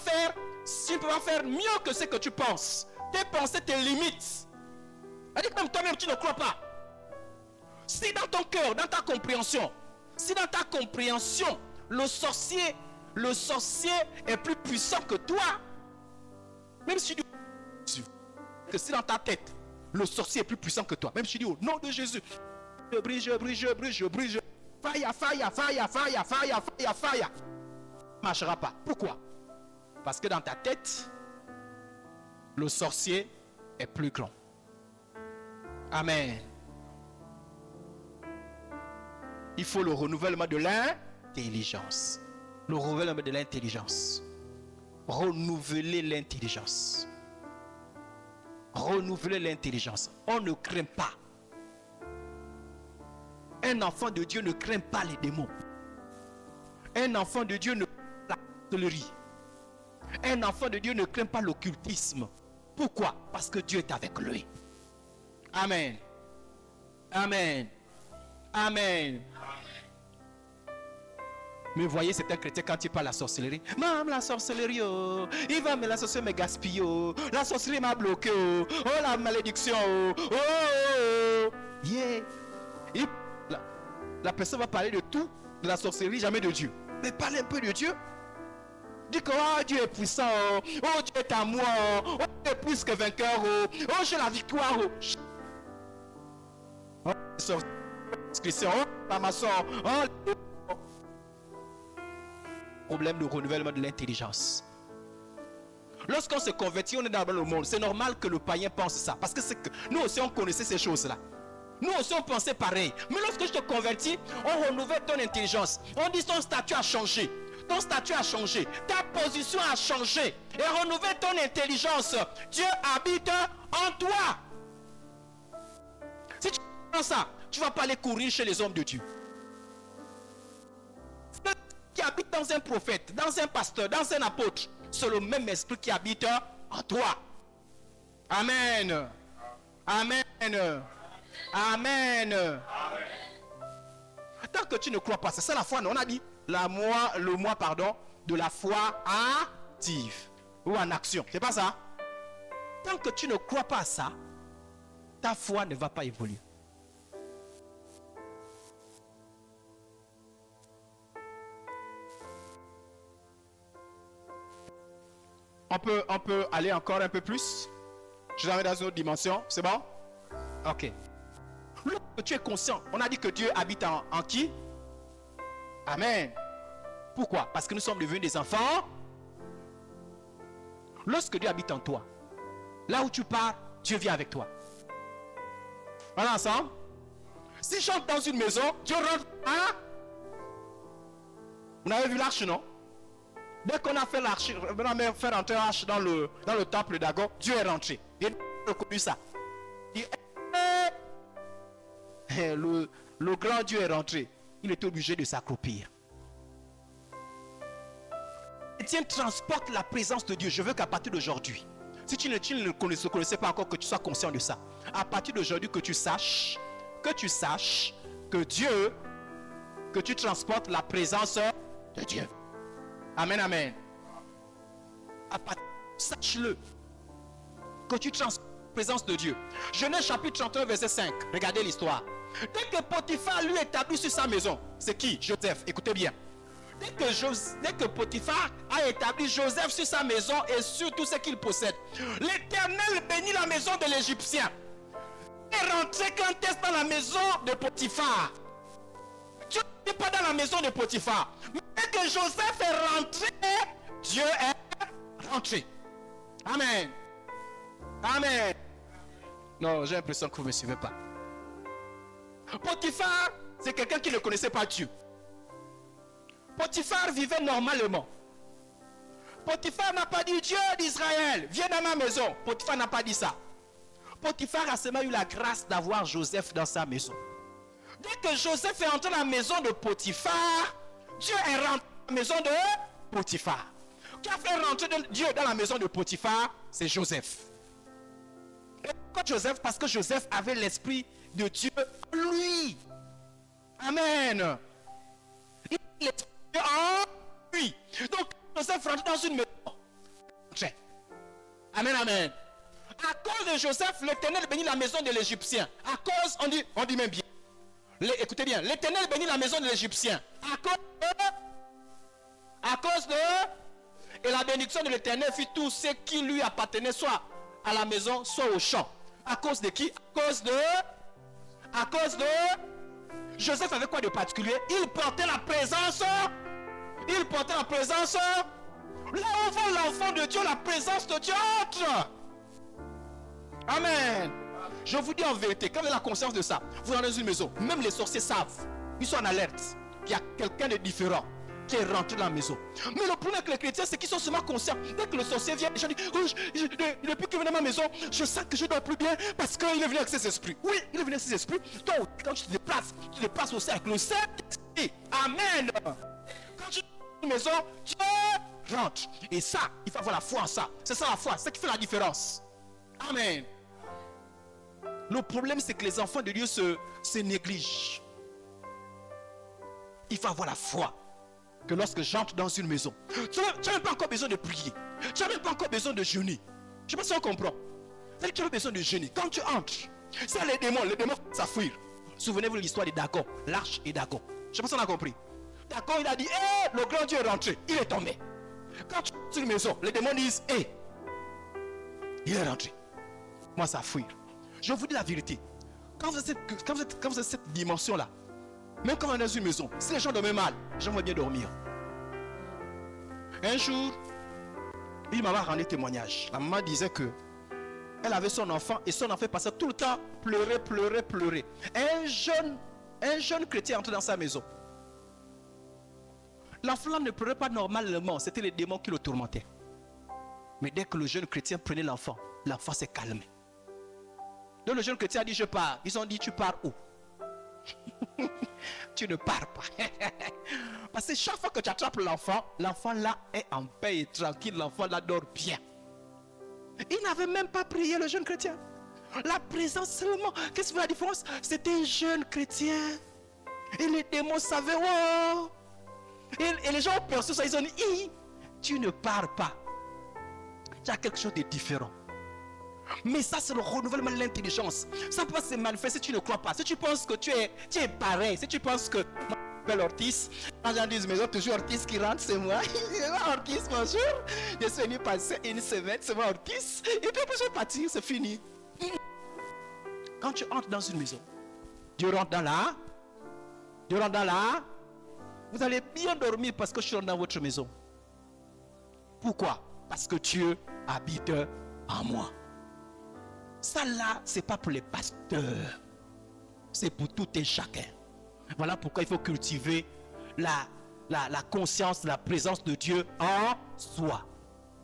pas faire mieux que ce que tu penses. Tes pensées te limitent. C'est-à-dire que même toi-même, tu ne crois pas. Si dans ton cœur, dans ta compréhension, le sorcier est plus puissant que toi, même si tu dis que si dans ta tête, le sorcier est plus puissant que toi, même si tu dis au nom de Jésus, je brille, fire, ne marchera pas. Pourquoi? Parce que dans ta tête, le sorcier est plus grand. Amen. Il faut le renouvellement de l'intelligence. Le renouvellement de l'intelligence. Renouveler l'intelligence. Renouveler l'intelligence. On ne craint pas. Un enfant de Dieu ne craint pas les démons. Un enfant de Dieu ne craint pas la sorcellerie. Un enfant de Dieu ne craint pas l'occultisme. Pourquoi? Parce que Dieu est avec lui. Amen. Amen. Amen. Mais voyez, c'est un chrétien quand il parle de la sorcellerie. Maman, la sorcellerie, oh. Il va me la sorcellerie me gaspiller, oh. La sorcellerie m'a bloqué, oh. Oh, la malédiction, oh. Oh, oh, oh. Yeah. La personne va parler de tout, de la sorcellerie, jamais de Dieu. Mais parlez un peu de Dieu. Dis que oh, Dieu est puissant, oh. Oh, Dieu est à moi, oh. Oh, Dieu est plus que vainqueur, oh. Oh, j'ai la victoire, oh. Oh, oh, la maçon, oh. Problème de renouvellement de l'intelligence. Lorsqu'on se convertit, on est dans le monde. C'est normal que le païen pense ça. Parce que c'est que nous aussi, on connaissait ces choses-là. Nous aussi, on pensait pareil. Mais lorsque je te convertis, on renouvelle ton intelligence. On dit ton statut a changé. Ton statut a changé. Ta position a changé. Et renouvelle ton intelligence. Dieu habite en toi. Si tu penses ça, tu ne vas pas aller courir chez les hommes de Dieu. Qui habite dans un prophète, dans un pasteur, dans un apôtre, c'est le même esprit qui habite en toi. Amen. Amen. Amen. Tant que tu ne crois pas, c'est ça la foi, non? On a dit le mois de la foi active ou en action. C'est pas ça? Tant que tu ne crois pas à ça, ta foi ne va pas évoluer. On peut aller encore un peu plus. Je vais dans une autre dimension. C'est bon? Ok. Lorsque tu es conscient, on a dit que Dieu habite en qui? Amen. Pourquoi? Parce que nous sommes devenus des enfants. Lorsque Dieu habite en toi, là où tu pars, Dieu vient avec toi. On est ensemble? Si je rentre dans une maison, Dieu rentre. Hein? Vous avez vu l'arche, non? Dès qu'on a fait l'arche, on a fait rentrer l'arche dans le temple d'Agon, Dieu est rentré. Il a reconnu ça. Le grand Dieu est rentré. Il est obligé de s'accroupir. Étienne transporte la présence de Dieu. Je veux qu'à partir d'aujourd'hui, si tu ne connaissais pas encore, que tu sois conscient de ça. À partir d'aujourd'hui, que tu saches que Dieu, que tu transportes la présence de Dieu. Amen, amen. Sache-le. Que tu transportes la présence de Dieu. Genèse chapitre 31, verset 5. Regardez l'histoire. Dès que Potiphar lui établit sur sa maison, c'est qui? Joseph. Écoutez bien. Dès que Potiphar a établi Joseph sur sa maison et sur tout ce qu'il possède, l'Éternel bénit la maison de l'Égyptien. Il est rentré quand est dans la maison de Potiphar. Dieu n'est pas dans la maison de Potiphar. Mais dès que Joseph est rentré, Dieu est rentré. Amen. Amen. Non, j'ai l'impression que vous ne me suivez pas. Potiphar, c'est quelqu'un qui ne connaissait pas Dieu. Potiphar vivait normalement. Potiphar n'a pas dit Dieu d'Israël, viens dans ma maison. Potiphar n'a pas dit ça. Potiphar a seulement eu la grâce d'avoir Joseph dans sa maison. Dès que Joseph est entré dans la maison de Potiphar, Dieu est rentré dans la maison de Potiphar. Qui a fait rentrer Dieu dans la maison de Potiphar? C'est Joseph. Et pourquoi Joseph? Parce que Joseph avait l'esprit de Dieu en lui. Amen. Il a l'esprit en lui. Donc Joseph rentre dans une maison. Amen, amen. À cause de Joseph, l'Éternel bénit la maison de l'Égyptien. À cause, on dit même bien. Écoutez bien, l'Éternel bénit la maison de l'Égyptien. À cause de. Et la bénédiction de l'Éternel fit tout ce qui lui appartenait, soit à la maison, soit au champ. À cause de qui? À cause de. Joseph avait quoi de particulier? Il portait la présence. Là où va l'enfant de Dieu, la présence de Dieu entre. Amen. Je vous dis en vérité, quand vous avez la conscience de ça, vous êtes dans une maison, même les sorciers savent, ils sont en alerte, qu'il y a quelqu'un de différent qui est rentré dans la maison. Mais le problème avec les chrétiens, c'est qu'ils sont seulement conscients. Dès que le sorcier vient, les gens disent, oh, depuis qu'il est venu dans ma maison, je sens que je ne dors plus bien parce qu'il est venu avec ses esprits. Oui, il est venu avec ses esprits. Donc, quand tu te déplaces aussi avec le Saint-Esprit. Amen. Quand tu es dans une maison, tu rentres. Et ça, il faut avoir la foi en ça. C'est ça la foi, c'est ça qui fait la différence. Amen. Le problème, c'est que les enfants de Dieu se négligent. Il faut avoir la foi. Que lorsque j'entre dans une maison, tu n'as même pas encore besoin de prier. Tu n'as même pas encore besoin de jeûner. Je ne sais pas si on comprend. C'est-à-dire que tu as besoin de jeûner. Quand tu entres, c'est les démons ça fuir. Souvenez-vous de l'histoire de Dagon, l'arche et Dagon. Je ne sais pas si on a compris. Dagon, il a dit, hé, le grand Dieu est rentré. Il est tombé. Quand tu entres dans une maison, les démons disent, hé, il est rentré. Moi, ça fuir. Je vous dis la vérité. Quand vous avez cette dimension-là, même quand on est dans une maison, si les gens dorment mal, j'aimerais bien dormir. Un jour, une maman rendait témoignage. La maman disait que elle avait son enfant et son enfant passait tout le temps pleurer. Un jeune chrétien entrait dans sa maison. L'enfant ne pleurait pas normalement, c'était les démons qui le tourmentaient. Mais dès que le jeune chrétien prenait l'enfant s'est calmé. Donc le jeune chrétien a dit, je pars. Ils ont dit, tu pars où? Tu ne pars pas. Parce que chaque fois que tu attrapes l'enfant là est en paix et tranquille. L'enfant là dort bien. Il n'avait même pas prié, le jeune chrétien. La présence seulement. Qu'est-ce que fait la différence? C'était un jeune chrétien. Et les démons savaient. Oh. Et les gens ont perçu ça. Ils ont dit, tu ne pars pas. Tu as quelque chose de différent. Mais ça, c'est le renouvellement de l'intelligence. Ça ne peut pas se manifester si tu ne crois pas. Si tu penses que tu es pareil, si tu penses que moi, je m'appelle Ortiz, quand j'en dis maison, toujours Ortiz qui rentre, c'est moi. Ortiz, bonjour. Je suis venu passer une semaine, c'est moi Ortiz. Et puis après, je vais partir, c'est fini. Quand tu entres dans une maison, Dieu rentre dans là. Vous allez bien dormir parce que je suis dans votre maison. Pourquoi? Parce que Dieu habite en moi. Ça là, ce n'est pas pour les pasteurs. C'est pour tout et chacun. Voilà pourquoi il faut cultiver la conscience, la présence de Dieu en soi.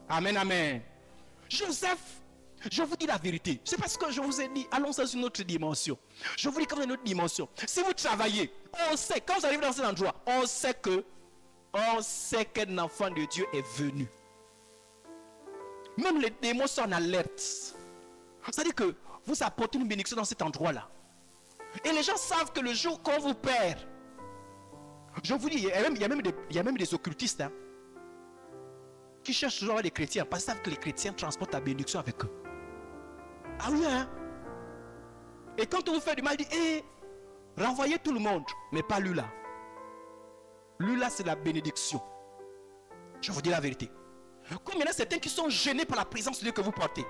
Amen, amen. Joseph, je vous dis la vérité. C'est parce que je vous ai dit, allons dans une autre dimension. Je vous dis comme une autre dimension. Si vous travaillez, on sait, quand vous arrivez dans cet endroit, on sait qu'un enfant de Dieu est venu. Même les démons sont en alerte. C'est-à-dire que vous apportez une bénédiction dans cet endroit-là. Et les gens savent que le jour qu'on vous perd, je vous dis, il y a même des occultistes qui cherchent toujours des chrétiens parce qu'ils savent que les chrétiens transportent la bénédiction avec eux. Ah oui, hein? Et quand on vous fait du mal, il dit, renvoyez tout le monde, mais pas lui là. Lui là, c'est la bénédiction. Je vous dis la vérité. Comme il y en a certains qui sont gênés par la présence de Dieu que vous portez.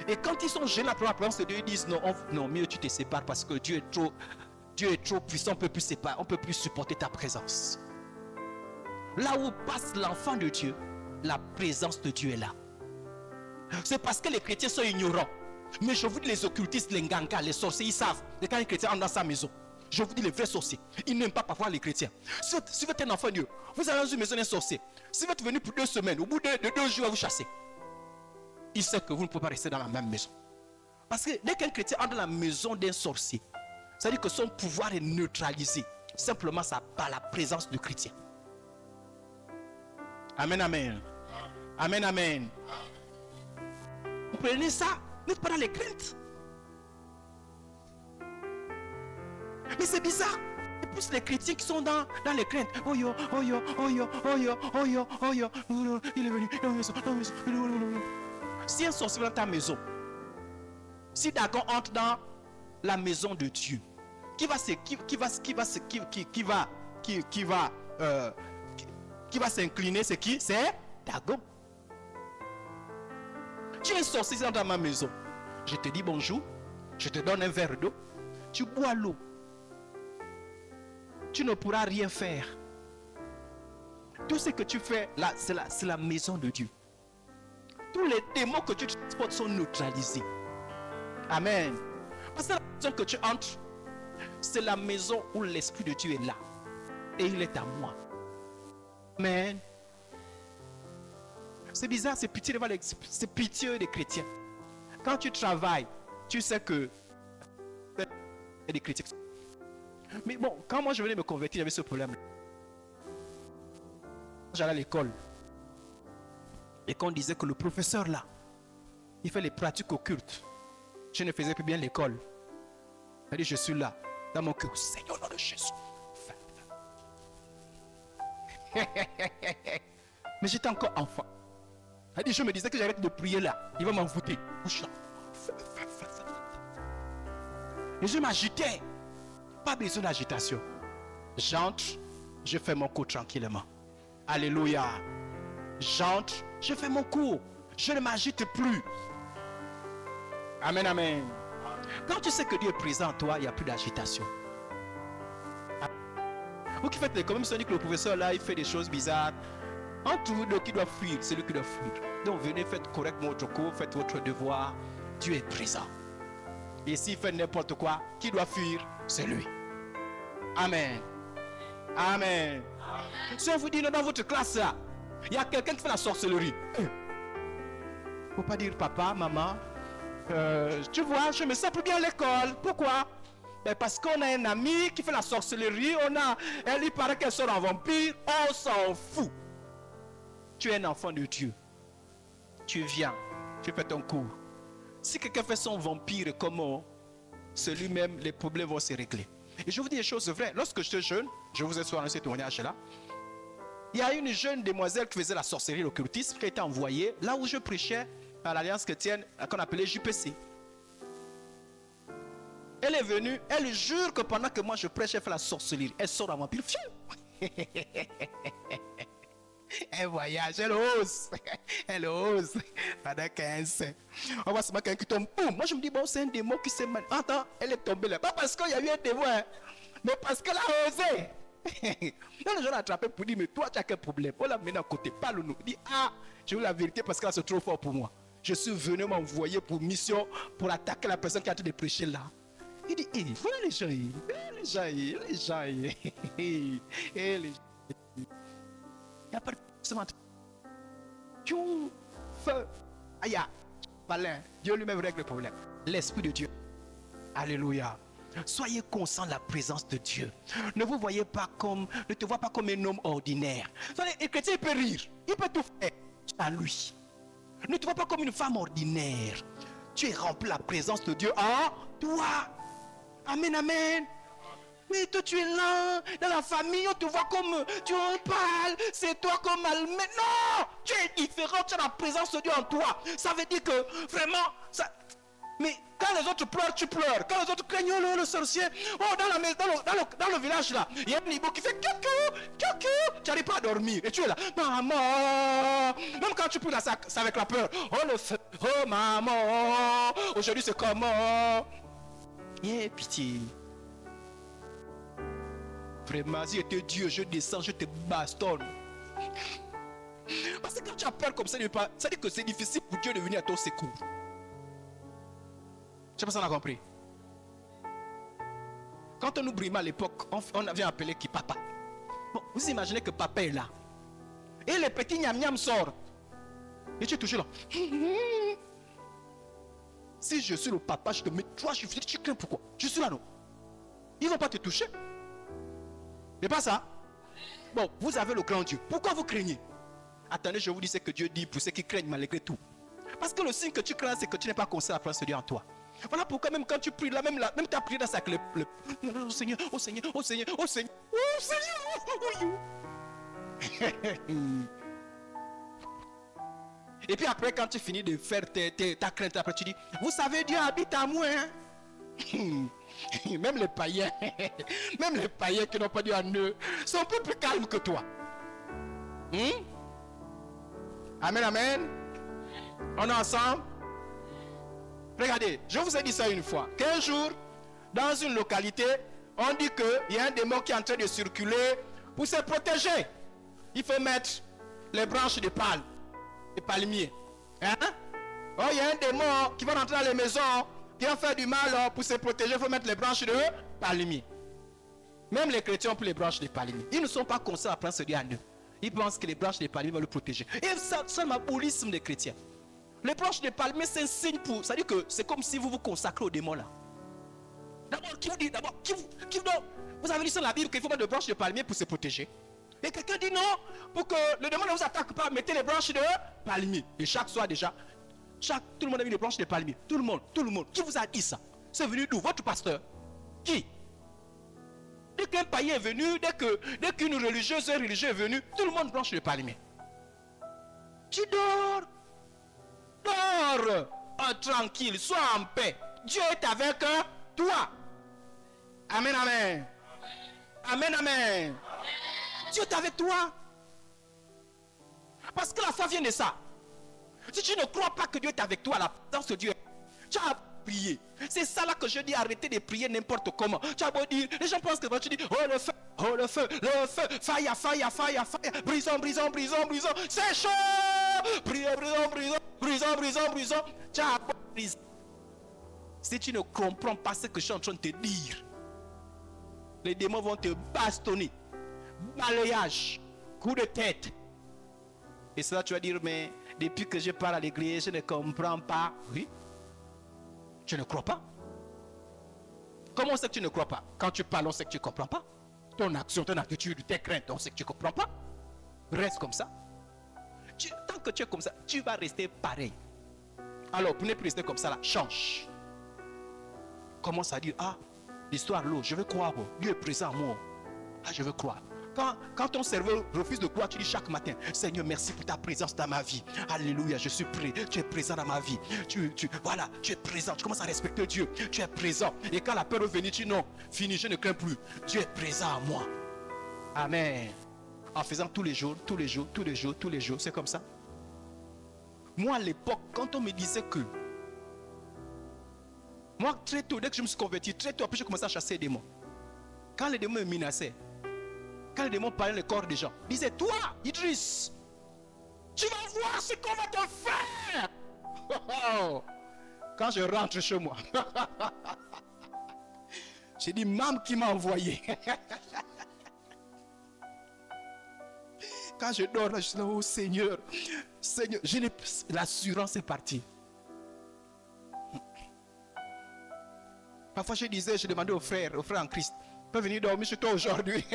Et quand ils sont gênés par la présence de Dieu, ils disent non, mieux tu te sépares parce que Dieu est trop puissant, on ne peut plus supporter ta présence. Là où passe l'enfant de Dieu, la présence de Dieu est là. C'est parce que les chrétiens sont ignorants. Mais je vous dis, les occultistes, les ngangas, les sorciers, ils savent. Et quand un chrétien entre dans sa maison, je vous dis, les vrais sorciers, ils n'aiment pas parfois les chrétiens. Si vous êtes un enfant de Dieu, vous allez dans une maison d'un sorcier. Si vous êtes venu pour 2 semaines, au bout de 2 jours, vous chassez. Il sait que vous ne pouvez pas rester dans la même maison. Parce que dès qu'un chrétien entre dans la maison d'un sorcier, ça veut dire que son pouvoir est neutralisé. Simplement ça par la présence du chrétien. Amen, amen. Amen, amen. Vous prenez ça, vous n'êtes pas dans les craintes. Mais c'est bizarre. Et plus les chrétiens qui sont dans les craintes. Oh yo, oh yo, oh yo, oh yo, oh yo, oh yo. Il est venu dans la maison, dans la maison. Si un sorcier dans ta maison, si Dagon entre dans la maison de Dieu, qui va s'incliner, c'est qui? C'est Dagon. Tu es un sorcier dans ma maison. Je te dis bonjour, je te donne un verre d'eau, tu bois l'eau. Tu ne pourras rien faire. Tout ce que tu fais là, c'est la maison de Dieu. Tous les démons que tu transportes sont neutralisés. Amen. Parce que la maison que tu entres, c'est la maison où l'Esprit de Dieu est là. Et il est à moi. Amen. C'est bizarre, c'est pitié des chrétiens. Quand tu travailles, tu sais que il y a des critiques. Mais bon, quand moi je venais me convertir, j'avais ce problème. J'allais à l'école. Et qu'on disait que le professeur là, il fait les pratiques occultes. Je ne faisais plus bien l'école. Il dit, je suis là, dans mon cœur, Seigneur, nom de Jésus. Mais j'étais encore enfant. Il dit, je me disais que j'arrête de prier là. Il va m'envoûter. Et je m'agitais. Pas besoin d'agitation. J'entre, je fais mon cours tranquillement. Alléluia. J'entre, je fais mon cours. Je ne m'agite plus. Amen, amen. Quand tu sais que Dieu est présent en toi, il n'y a plus d'agitation. Vous qui faites l'école, même si on dit que le professeur là, il fait des choses bizarres. Entre vous deux qui doit fuir, c'est lui qui doit fuir. Donc venez, faites correctement votre cours, faites votre devoir. Dieu est présent. Et s'il fait n'importe quoi, qui doit fuir? C'est lui. Amen. Amen. Si on vous dit dans votre classe là, il y a quelqu'un qui fait la sorcellerie. Il ne faut pas dire papa, maman. Tu vois, je me sens plus bien à l'école. Pourquoi? Ben parce qu'on a un ami qui fait la sorcellerie. Elle, il paraît qu'elle sort en vampire. On s'en fout. Tu es un enfant de Dieu. Tu viens, tu fais ton cours. Si quelqu'un fait son vampire comme celui-même, les problèmes vont se régler. Et je vous dis des choses vraies. Lorsque j'étais jeune, je vous ai souvent ce témoignage-là. Il y a une jeune demoiselle qui faisait la sorcellerie, l'occultisme, qui a été envoyée là où je prêchais à l'Alliance chrétienne, qu'on appelait JPC. Elle est venue, elle jure que pendant que moi je prêche, elle fait la sorcellerie. Elle sort en vampire. Elle voyage, elle ose. Elle ose. Pendant 15 ans. On voit seulement quelqu'un qui tombe. Boum. Moi je me dis, bon, c'est un démon qui s'est mal. Attends, elle est tombée là. Pas parce qu'il y a eu un démon, hein, mais parce qu'elle a osé. Là, les gens l'ont attrapé pour dire, mais toi, tu as quel problème? On l'a mené à côté, parle-nous. Il dit, ah, je veux la vérité parce qu'elle c'est trop fort pour moi. Je suis venu m'envoyer pour mission pour attaquer la personne qui a été de prêcher là. Il dit, voilà les gens, les gens. Il n'y a pas de feu. Aïe, malin. Dieu lui-même règle le problème. L'Esprit de Dieu. Alléluia. Soyez conscient de la présence de Dieu. Ne te vois pas comme un homme ordinaire. Le chrétien, il peut rire. Il peut tout faire à lui. Ne te vois pas comme une femme ordinaire. Tu es rempli de la présence de Dieu en toi. Amen, amen. Mais toi, tu es là, dans la famille, on te voit comme tu en parles, c'est toi comme Almé. Non, tu es différent, tu as la présence de Dieu en toi. Ça veut dire que vraiment, ça... Mais quand les autres pleurent, tu pleures. Quand les autres craignent, oh, le sorcier, oh, dans le village là, il y a un niveau qui fait coucou, tu n'arrives pas à dormir. Et tu es là, maman. Même quand tu pries là, c'est avec la peur. Oh le feu, oh maman. Aujourd'hui c'est comment? Pitié. Vraiment, si j'étais Dieu, je descends, je te bastonne. Parce que quand tu as peur comme ça, ça dit que c'est difficile pour Dieu de venir à ton secours. Je sais pas si on a compris. Quand on nous brime à l'époque, on vient appeler qui papa. Bon, vous imaginez que papa est là. Et les petits gnam-gnam sortent. Et tu es toujours là. Si je suis le papa, je te mets toi, je suis tu crains pourquoi? Je suis là, non? Ils ne vont pas te toucher. Mais pas ça. Bon, vous avez le grand Dieu. Pourquoi vous craignez? Attendez, je vous dis ce que Dieu dit pour ceux qui craignent malgré tout. Parce que le signe que tu crains, c'est que tu n'es pas conscient de la présence de Dieu en toi. Voilà pourquoi même quand tu pries là, même ta prière dans sa clé, oh Seigneur, oh Seigneur, oh Seigneur, oh Seigneur, oh Seigneur. Et puis après, quand tu finis de faire ta crainte, après tu dis, vous savez, Dieu habite à moi. Même les païens, qui n'ont pas Dieu en eux, sont un peu plus calmes que toi. Amen, amen. On est ensemble. Regardez, je vous ai dit ça une fois. Qu'un jour, dans une localité, on dit qu'il y a un démon qui est en train de circuler. Pour se protéger, il faut mettre les branches de palmiers. Hein? Oh, il y a un démon qui va rentrer dans les maisons qui ont fait du mal, pour se protéger, il faut mettre les branches de palmier. Même les chrétiens ont pris les branches de palmier. Ils ne sont pas conscients à prendre ce Dieu à eux. Ils pensent que les branches de palmier vont le protéger. Et ça, c'est le holisme des chrétiens. Les branches de palmier, c'est un signe pour. Ça veut dire que c'est comme si vous vous consacrez au démon là. D'abord, qui vous dit, vous avez lu sur la Bible qu'il faut mettre des branches de palmier pour se protéger. Et quelqu'un dit non, pour que le démon ne vous attaque pas, mettez les branches de palmier. Et chaque soir déjà, tout le monde a mis des branches de palmier. Tout le monde. Qui vous a dit ça? C'est venu d'où? Votre pasteur? Qui? Dès qu'un païen est venu, dès qu'une religieuse, un religieux est venu, tout le monde branche de palmier. Tu dors. Dors. Oh, tranquille, sois en paix. Dieu est avec toi. Amen, amen. Amen, amen. Dieu est avec toi. Parce que la foi vient de ça. Si tu ne crois pas que Dieu est avec toi, la présence de Dieu, tu as prié. C'est ça là que je dis, arrêtez de prier n'importe comment. Tu as beau dire, les gens pensent que quand tu dis, oh le feu, fire, brisons, c'est chaud. Brisons. Tu as beau briser. Si tu ne comprends pas ce que je suis en train de te dire, les démons vont te bastonner. Balayage, coup de tête. Et cela tu vas dire, mais depuis que je pars à l'église, je ne comprends pas. Oui. Tu ne crois pas? Comment on sait que tu ne crois pas? Quand tu parles, on sait que tu ne comprends pas. Ton action, ton attitude, tes craintes, on sait que tu ne comprends pas. Reste comme ça. Tant que tu es comme ça, tu vas rester pareil. Alors, pour ne plus rester comme ça, là, change. Commence à dire, ah, l'histoire, l'eau, je veux croire. Dieu est présent à moi. Ah, je veux croire. Quand ton cerveau refuse de croire, tu dis chaque matin, Seigneur, merci pour ta présence dans ma vie. Alléluia, je suis prêt. Tu es présent dans ma vie. Voilà, tu es présent. Tu commences à respecter Dieu. Tu es présent. Et quand la peur revenue, tu dis non, fini, je ne crains plus. Dieu est présent à moi. Amen. En faisant tous les jours, c'est comme ça. Moi, à l'époque, quand on me disait que moi, très tôt, dès que je me suis converti, très tôt, après, j'ai commencé à chasser les démons. Quand les démons me menaçaient, quand les démons parlaient le corps des gens, ils disaient, toi, Idriss, tu vas voir ce qu'on va te faire. Quand je rentre chez moi, j'ai dit, maman qui m'a envoyé. Quand je dors là, je suis là, oh Seigneur, l'assurance est partie. Parfois je disais, je demandais aux frères en Christ, peut venir dormir chez toi aujourd'hui.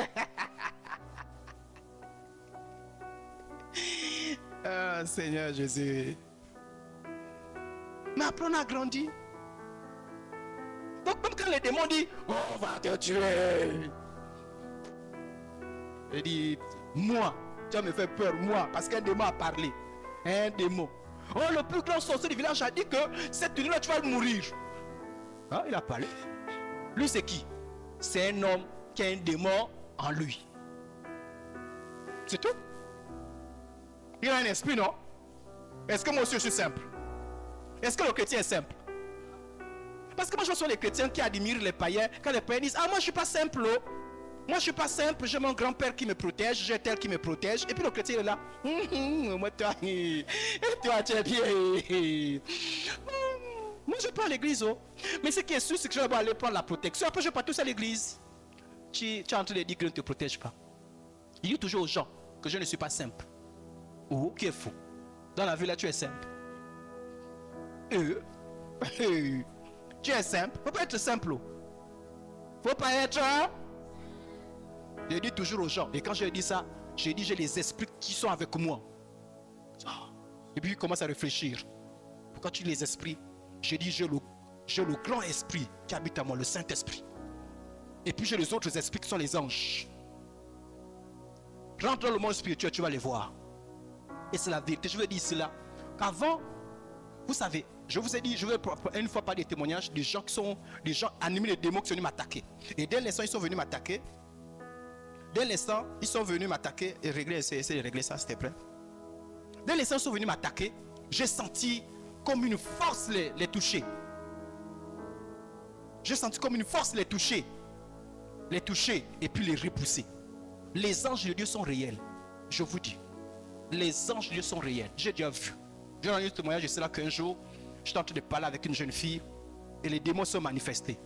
Ah, Seigneur Jésus. Mais après on a grandi. Donc même quand les démons disent, oh, on va te tuer. Il dit, moi, tu vas me faire peur, moi, parce qu'un démon a parlé. Un démon. Oh, le plus grand sorcier du village a dit que cette nuit-là, tu vas mourir. Ah, il a parlé. Lui, c'est qui? C'est un homme qui a un démon en lui. C'est tout. Il a un esprit, non? Est-ce que moi aussi je suis simple? Est-ce que le chrétien est simple? Parce que moi je vois les chrétiens qui admirent les païens. Quand les païens disent, ah moi je ne suis pas simple. Oh. Moi je ne suis pas simple, j'ai mon grand-père qui me protège, j'ai tel qui me protège. Et puis le chrétien est là. Moi toi, et toi tu es bien. Moi je ne vais pas à l'église. Oh. Mais ce qui est sûr, c'est que je vais aller prendre la protection. Après je ne vais pas tous à l'église. Tu es en train de dire que je ne te protège pas. Il dit toujours aux gens que je ne suis pas simple. Ou qui est faux. Dans la vie là tu es simple. Tu es simple. Faut pas être simple. Faut pas être. Je dis toujours aux gens. Et quand je dis ça, je dis j'ai les esprits qui sont avec moi. Et puis il commence à réfléchir. Pourquoi tu dis les esprits? Je dis j'ai le grand esprit qui habite à moi, le Saint-Esprit. Et puis j'ai les autres esprits qui sont les anges. Rentre dans le monde spirituel, tu vas les voir. Et c'est la vérité. Je veux dire cela. Qu'avant, vous savez, je vous ai dit, je vais une fois parler des témoignages des gens qui sont des gens animés de démons qui sont venus m'attaquer. Et dès l'instant, ils sont venus m'attaquer. Dès l'instant, ils sont venus m'attaquer et régler, essayez de régler ça, s'il te plaît. Dès l'instant, ils sont venus m'attaquer. J'ai senti comme une force les toucher. J'ai senti comme une force les toucher. Les toucher et puis les repousser. Les anges de Dieu sont réels. Je vous dis. Les anges de Dieu sont réels. J'ai déjà vu. J'ai rendu un témoignage de cela qu'un jour, j'étais en train de parler avec une jeune fille. et les démons sont manifestés.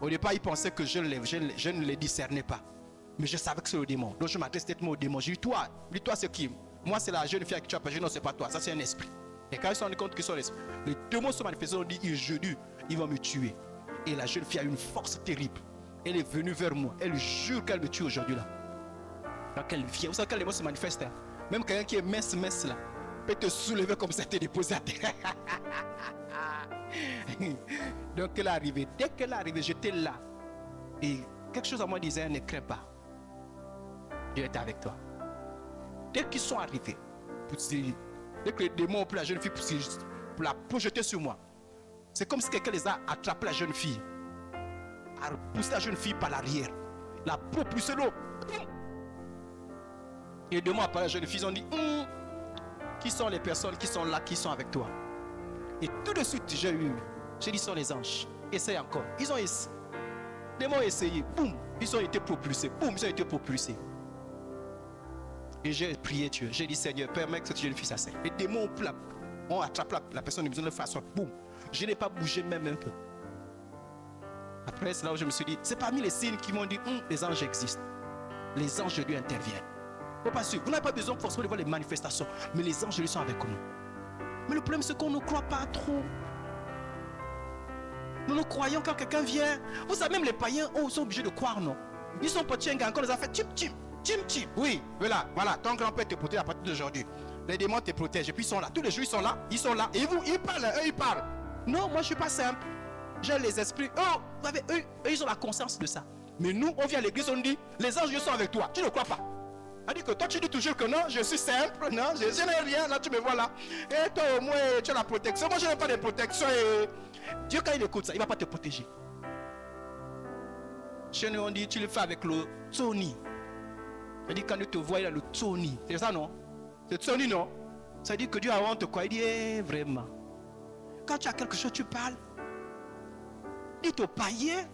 Au départ, ils pensaient que je ne les discernais pas. Mais je savais que c'est le démon. Donc je m'adresse directement au démon. Je dis, toi c'est qui? Moi, c'est la jeune fille que tu as pas. Je dis, non, c'est pas toi. Ça, c'est un esprit. Et quand ils se sont rendus compte qu'ils sont l'esprit, les démons sont manifestés. On dit, ils vont me tuer. Et la jeune fille a une force terrible. Elle est venue vers moi. Elle jure qu'elle me tue aujourd'hui là. Donc elle vient. Vous savez quand les démons se manifestent, hein? Même quelqu'un qui est mince là peut te soulever comme ça, te déposer à terre. Donc elle est arrivée. Dès qu'elle est arrivée, j'étais là. Et quelque chose à moi disait, ne crains pas. Dieu est avec toi. Dès qu'ils sont arrivés, dès que les démons ont pris la jeune fille pour la projeter sur moi, c'est comme si quelqu'un les a attrapé la jeune fille, a repoussé la jeune fille par l'arrière, la propulsé l'eau. Et les démons ont parlé à la jeune fille, ils ont dit, qui sont les personnes qui sont là, qui sont avec toi? Et tout de suite, j'ai dit, sont les anges. Essaye encore. Ils ont essayé. Les démons ont essayé. Boum. Ils ont été propulsés. Boum. Ils ont été propulsés. Et j'ai prié Dieu. J'ai dit, Seigneur, permets que cette jeune fille s'asseye. Les démons ont attrapé la personne, ils ont fait façon. Boum. Je n'ai pas bougé même un peu. Après, c'est là où je me suis dit, c'est parmi les signes qui m'ont dit, les anges existent. Les anges de Dieu interviennent. Pas sûr. Vous n'avez pas besoin forcément de voir les manifestations, mais les anges de Dieu sont avec nous. Mais le problème, c'est qu'on ne croit pas trop. Nous croyons quand quelqu'un vient. Vous savez, même les païens, ils sont obligés de croire, non? Ils sont petits, quand on les a fait tchim. Oui, voilà. Ton grand-père te protège à partir d'aujourd'hui. Les démons te protègent. Et puis ils sont là. Tous les jours, ils sont là. Et ils parlent. Eux, ils parlent. Non, moi, je ne suis pas simple. J'ai les esprits. Vous savez, eux, ils ont la conscience de ça. Mais nous, on vient à l'église, on dit, les anges sont avec toi. Tu ne crois pas? On dit que toi, tu dis toujours que non, je suis simple. Non, je n'ai rien. Là, tu me vois là. Et toi, au moins, tu as la protection. Moi, je n'ai pas de protection. Et Dieu, quand il écoute ça, il ne va pas te protéger. Chez nous, on dit, tu le fais avec le Tony. C'est-à-dire, quand il te voit, il a le Tony. C'est ça, non? C'est Tony, non? Ça dit que Dieu a honte, quoi. Il dit, vraiment. Quand tu as quelque chose, tu parles. Dites aux païens.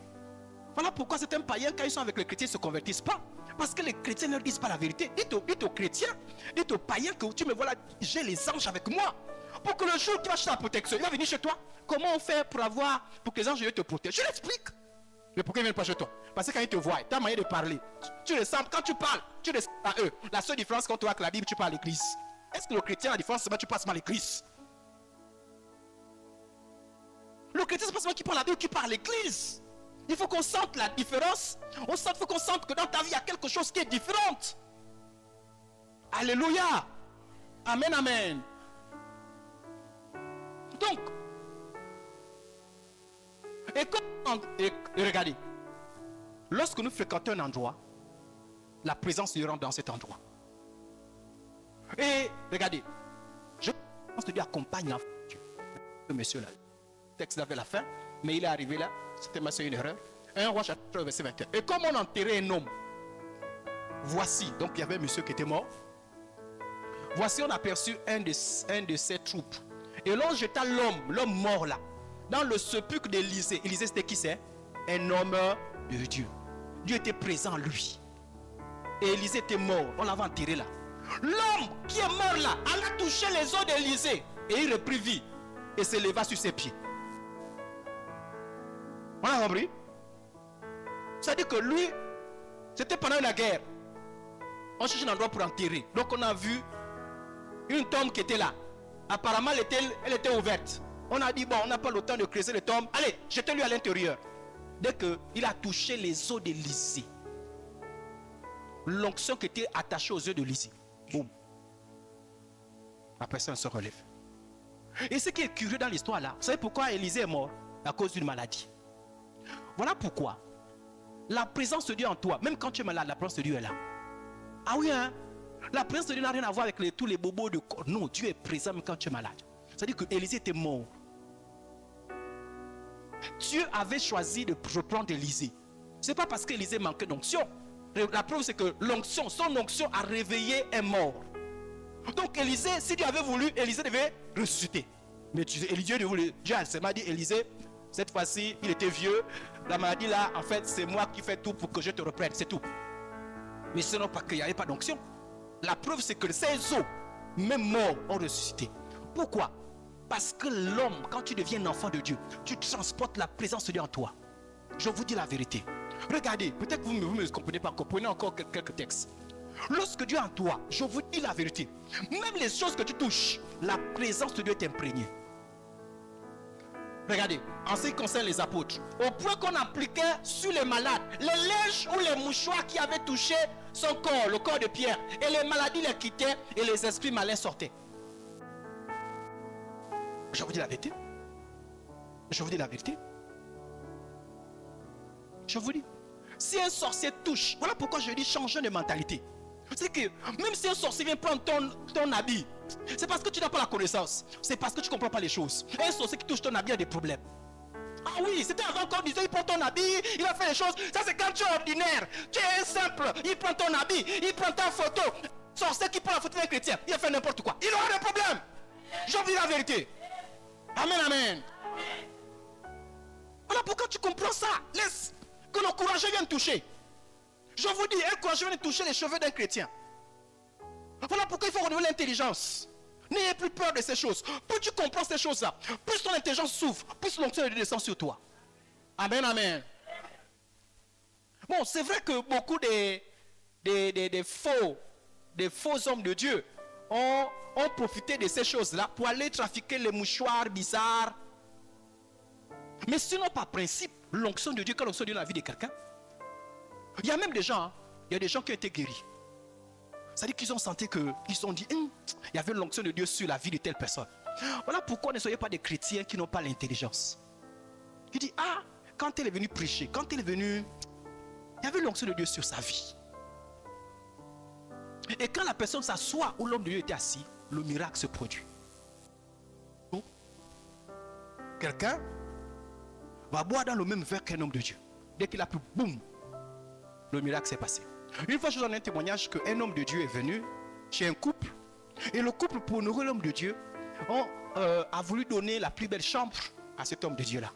Voilà pourquoi certains païens, quand ils sont avec les chrétiens, ils ne se convertissent pas. Parce que les chrétiens ne leur disent pas la vérité. Dites aux chrétiens, dites aux païens que tu me vois là, j'ai les anges avec moi. Pour que le jour où tu vas chercher la protection, il va venir chez toi. Comment on fait pour que les anges de Dieu te protègent? Je l'explique. Mais pourquoi ils ne viennent pas chez toi? Parce que quand ils te voient, tu as moyen de parler. Tu ressembles, quand tu parles, tu ressembles à eux. La seule différence quand tu vois avec la Bible, tu parles à l'église. Est-ce que le chrétien, la différence, c'est que tu passes mal à l'église? Le chrétien, c'est pas seulement qui parle à la Bible, qui parle à l'église. Il faut qu'on sente la différence. Il faut qu'on sente que dans ta vie, il y a quelque chose qui est différent. Alléluia. Amen, amen. Donc, et regardez, lorsque nous fréquentons un endroit, la présence de Dieu rentre dans cet endroit. Et regardez, je pense que Dieu accompagne l'enfant. Ce monsieur là, le texte avait la fin, mais il est arrivé là. C'était une erreur. 1 Roi chapitre verset 21. Et comme on enterrait un homme, voici, donc il y avait un monsieur qui était mort. Voici, on aperçut un de ses troupes. Et l'on jeta l'homme mort là, dans le sépulcre d'Élisée. Élisée, c'était qui c'est? Un homme de Dieu. Dieu était présent en lui. Et Élisée était mort. On l'avait enterré là. L'homme qui est mort là, alla toucher les os d'Élisée. Et il reprit vie. Et se leva sur ses pieds. On a compris? Ça dit que lui, c'était pendant la guerre. On cherche un endroit pour enterrer. Donc on a vu une tombe qui était là. Apparemment, elle était ouverte. On a dit, bon, on n'a pas le temps de creuser les tombes. Allez, jetez-lui à l'intérieur. Dès qu'il a touché les os d'Élisée, l'onction qui était attachée aux yeux d'Élisée, boum, la personne se relève. Et ce qui est curieux dans l'histoire là, vous savez pourquoi Élisée est mort? À cause d'une maladie. Voilà pourquoi la présence de Dieu en toi, même quand tu es malade, la présence de Dieu est là. Ah oui, hein? La présence de Dieu n'a rien à voir avec tous les bobos de corps. Non, Dieu est présent même quand tu es malade. C'est-à-dire que Élisée était mort. Dieu avait choisi de reprendre Élisée. Ce n'est pas parce qu'Élisée manquait d'onction. La preuve, c'est que l'onction, son onction a réveillé un mort. Donc Élisée, si Dieu avait voulu, Élisée devait ressusciter. Mais Dieu m'a dit, Élisée, cette fois-ci, il était vieux. La maladie là, en fait, c'est moi qui fais tout pour que je te reprenne, c'est tout. Mais sinon, pas qu'il n'y avait pas d'onction. La preuve, c'est que ces os, même morts, ont ressuscité. Pourquoi? Parce que l'homme, quand tu deviens un enfant de Dieu, tu transportes la présence de Dieu en toi. Je vous dis la vérité. Regardez, peut-être que vous ne me comprenez pas, comprenez encore quelques textes. Lorsque Dieu est en toi, je vous dis la vérité. Même les choses que tu touches, la présence de Dieu est imprégnée. Regardez, en ce qui concerne les apôtres, au point qu'on appliquait sur les malades les linges ou les mouchoirs qui avaient touché son corps, le corps de Pierre, et les maladies les quittaient et les esprits malins sortaient. Je vous dis la vérité. Je vous dis la vérité. Je vous dis, si un sorcier touche, voilà pourquoi je dis changer de mentalité. C'est que même si un sorcier vient prendre ton habit, c'est parce que tu n'as pas la connaissance. C'est parce que tu ne comprends pas les choses. Un sorcier qui touche ton habit a des problèmes. Ah oui, c'était avant qu'on disait il prend ton habit, il va faire les choses. Ça c'est quand tu es ordinaire. Tu es un simple, il prend ton habit, il prend ta photo. Sorcier qui prend la photo d'un chrétien, il va faire n'importe quoi. Il aura des problèmes. Je vous dis la vérité. Amen, amen. Voilà pourquoi tu comprends ça. Laisse que le courageux vienne toucher. Je vous dis, un courageux vient toucher les cheveux d'un chrétien. Voilà pourquoi il faut renouveler l'intelligence. N'ayez plus peur de ces choses. Plus tu comprends ces choses-là, plus ton intelligence s'ouvre, plus l'onction de Dieu descend sur toi. Amen, amen. Bon, c'est vrai que beaucoup des faux hommes de Dieu ont profité de ces choses-là pour aller trafiquer les mouchoirs bizarres. Mais sinon, par principe, l'onction de Dieu, quand l'onction de Dieu dans la vie de quelqu'un, il y a même des gens, il y a des gens qui ont été guéris. C'est-à-dire qu'ils ont senti qu'ils se sont dit, il y avait l'onction de Dieu sur la vie de telle personne. Voilà pourquoi ne soyez pas des chrétiens qui n'ont pas l'intelligence. Il dit, quand elle est venue prêcher, quand elle est venue, il y avait l'onction de Dieu sur sa vie. Et quand la personne s'assoit où l'homme de Dieu était assis, le miracle se produit. Quelqu'un va boire dans le même verre qu'un homme de Dieu. Dès qu'il a pu, boum, le miracle s'est passé. Une fois, je vous donne un témoignage qu'un homme de Dieu est venu chez un couple. Et le couple, pour honorer l'homme de Dieu, a voulu donner la plus belle chambre à cet homme de Dieu-là.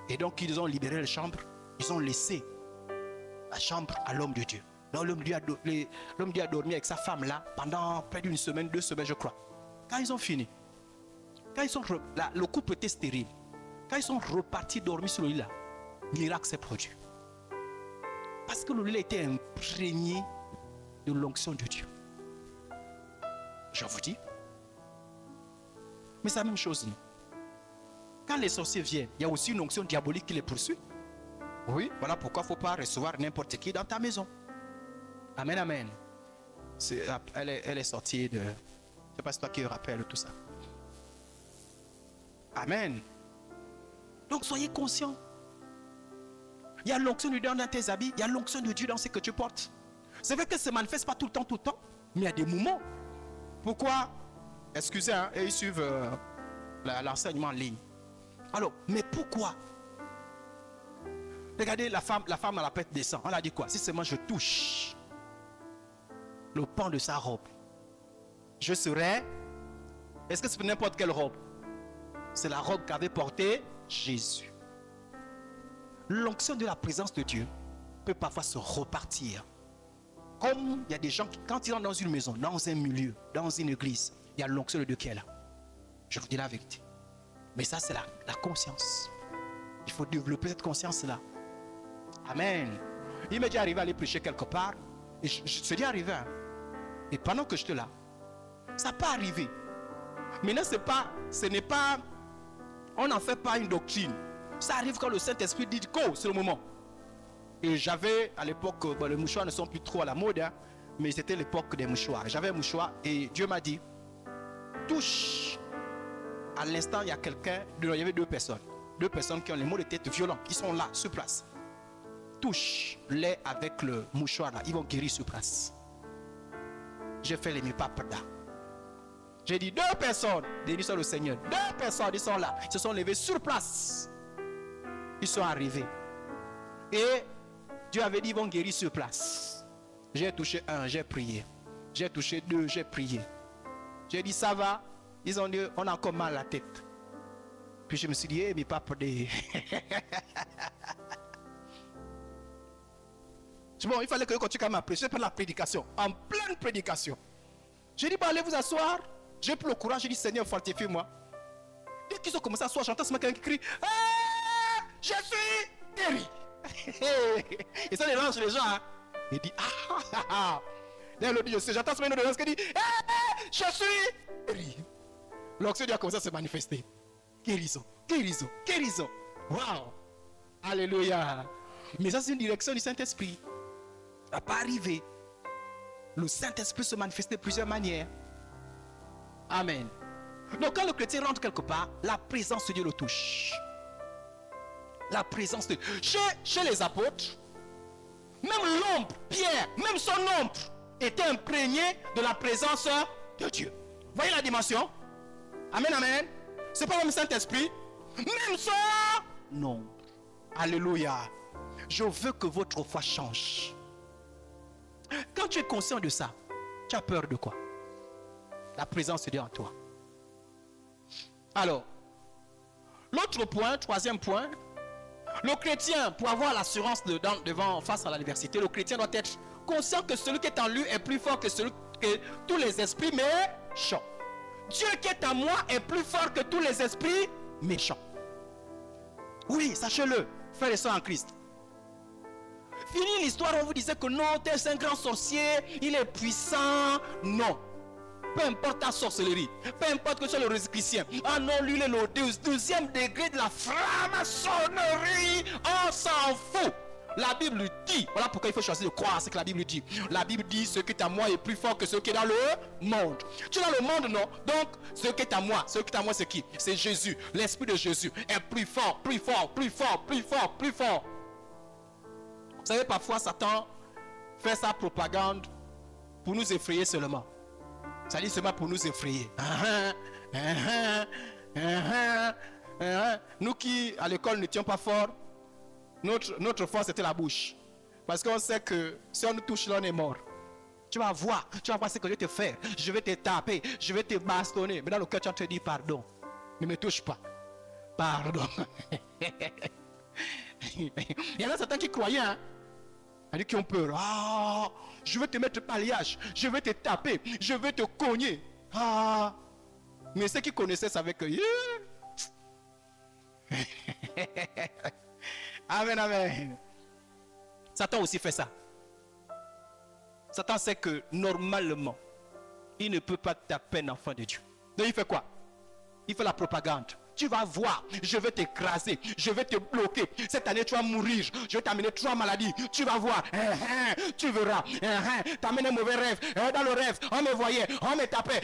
Et donc, ils ont libéré la chambre. Ils ont laissé la chambre à l'homme de Dieu. Donc, l'homme de Dieu a dormi avec sa femme-là pendant près d'une semaine, 2 semaines, je crois. Quand ils ont fini, le couple était stérile. Quand ils sont repartis dormir sur le lit-là, le miracle s'est produit. Parce que le lit était imprégné de l'onction de Dieu. Je vous dis. Mais c'est la même chose. Quand les sorciers viennent, il y a aussi une onction diabolique qui les poursuit. Oui, voilà pourquoi il ne faut pas recevoir n'importe qui dans ta maison. Amen, amen. Elle est sortie de... Je ne sais pas si toi qui rappelle tout ça. Amen. Donc soyez conscients. Il y a l'onction de Dieu dans tes habits, il y a l'onction de Dieu dans ce que tu portes. C'est vrai que ça ne se manifeste pas tout le temps, mais il y a des moments. Pourquoi? Excusez, ils suivent l'enseignement en ligne. Alors, mais pourquoi? Regardez, la femme à la pète descend. On a dit quoi? Si seulement je touche le pan de sa robe, je serai... Est-ce que c'est n'importe quelle robe? C'est la robe qu'avait portée Jésus. L'onction de la présence de Dieu peut parfois se repartir. Comme il y a des gens qui, quand ils sont dans une maison, dans un milieu, dans une église, il y a l'onction de Dieu qui est là. Je vous dis la vérité. Mais ça, c'est la conscience. Il faut développer cette conscience-là. Amen. Il m'est déjà arrivé à aller prêcher quelque part. Et je suis déjà arrivé. Et pendant que j'étais là, ça n'a pas arrivé. Maintenant, ce n'est pas... On n'en fait pas une doctrine. Ça arrive quand le Saint-Esprit dit go, c'est le moment. Et j'avais à l'époque, les mouchoirs ne sont plus trop à la mode, mais c'était l'époque des mouchoirs. J'avais un mouchoir et Dieu m'a dit, touche. À l'instant, il y a quelqu'un, il y avait 2 personnes. 2 personnes qui ont les maux de tête violents, qui sont là, sur place. Touche-les avec le mouchoir là, ils vont guérir sur place. J'ai fait les mipapada. J'ai dit 2 personnes, béni soit le Seigneur. 2 personnes, ils sont là, ils se sont levés sur place. Ils sont arrivés. Et Dieu avait dit, ils vont guérir sur place. J'ai touché 1, j'ai prié. J'ai touché 2, j'ai prié. J'ai dit, ça va. Ils ont dit, on a encore mal à la tête. Puis je me suis dit, mais pas pour des... Bon, il fallait que je continue à prêcher. J'ai fait la prédication, en pleine prédication. J'ai dit, allez vous asseoir. J'ai pris le courage, j'ai dit, Seigneur, fortifie-moi. Dès qu'ils ont commencé à s'asseoir, j'entends seulement quelqu'un qui crie ah, je suis guéri. Et ça dérange les gens. Hein? Il dit ah. Dès l'autre dit j'entends seulement une autre qui dit je suis guéri. L'onction a commencé à se manifester. Guérison, guérison, guérison. Waouh. Alléluia. Mais ça, c'est une direction du Saint-Esprit. Ça n'a pas arrivé. Le Saint-Esprit se manifeste de plusieurs manières. Amen. Donc, quand le chrétien rentre quelque part, la présence de Dieu le touche. La présence de Dieu. Chez les apôtres, même l'ombre, Pierre, même son ombre était imprégné de la présence de Dieu. Voyez la dimension? Amen, amen. C'est pas le Saint-Esprit. Même son ombre. Alléluia. Je veux que votre foi change. Quand tu es conscient de ça, tu as peur de quoi? La présence de Dieu en toi. Alors, l'autre point, troisième point, le chrétien, pour avoir l'assurance face à l'adversité, le chrétien doit être conscient que celui qui est en lui est plus fort que tous les esprits méchants. Dieu qui est en moi est plus fort que tous les esprits méchants. Oui, sachez-le, frères et sœurs en Christ. Fini l'histoire, on vous disait que non, c'est un grand sorcier, il est puissant. Non. Peu importe ta sorcellerie, peu importe que tu sois le rosicrucien. Ah non, lui, il est le deuxième degré de la franc-maçonnerie. On s'en fout. La Bible dit, voilà pourquoi il faut choisir de croire ce que la Bible dit. La Bible dit, ce qui est à moi est plus fort que ce qui est dans le monde. Tu es dans le monde, non? Donc, ce qui est à moi, c'est qui? C'est Jésus. L'esprit de Jésus est plus fort, plus fort, plus fort, plus fort, plus fort. Vous savez, parfois, Satan fait sa propagande pour nous effrayer seulement. Ça dit seulement pour nous effrayer. Nous qui, à l'école, n'étions pas forts, notre force c'était la bouche. Parce qu'on sait que si on nous touche là, on est mort. Tu vas voir ce que je vais te faire. Je vais te taper, je vais te bastonner. Mais dans le cœur, tu vas te dire pardon. Ne me touche pas. Pardon. Il y en a certains qui croyaient, hein. Il y en a qui ont peur. Ah, je vais te mettre palliage, je vais te taper, je vais te cogner. Ah, mais ceux qui connaissaient savaient que. Amen, amen. Satan aussi fait ça. Satan sait que normalement, il ne peut pas taper un enfant de Dieu. Donc il fait quoi? Il fait la propagande. Tu vas voir, je vais t'écraser, je vais te bloquer. Cette année, tu vas mourir. Je vais t'amener 3 maladies. Tu vas voir. Tu verras. T'amènes un mauvais rêve. Dans le rêve, on me voyait, on me tapait.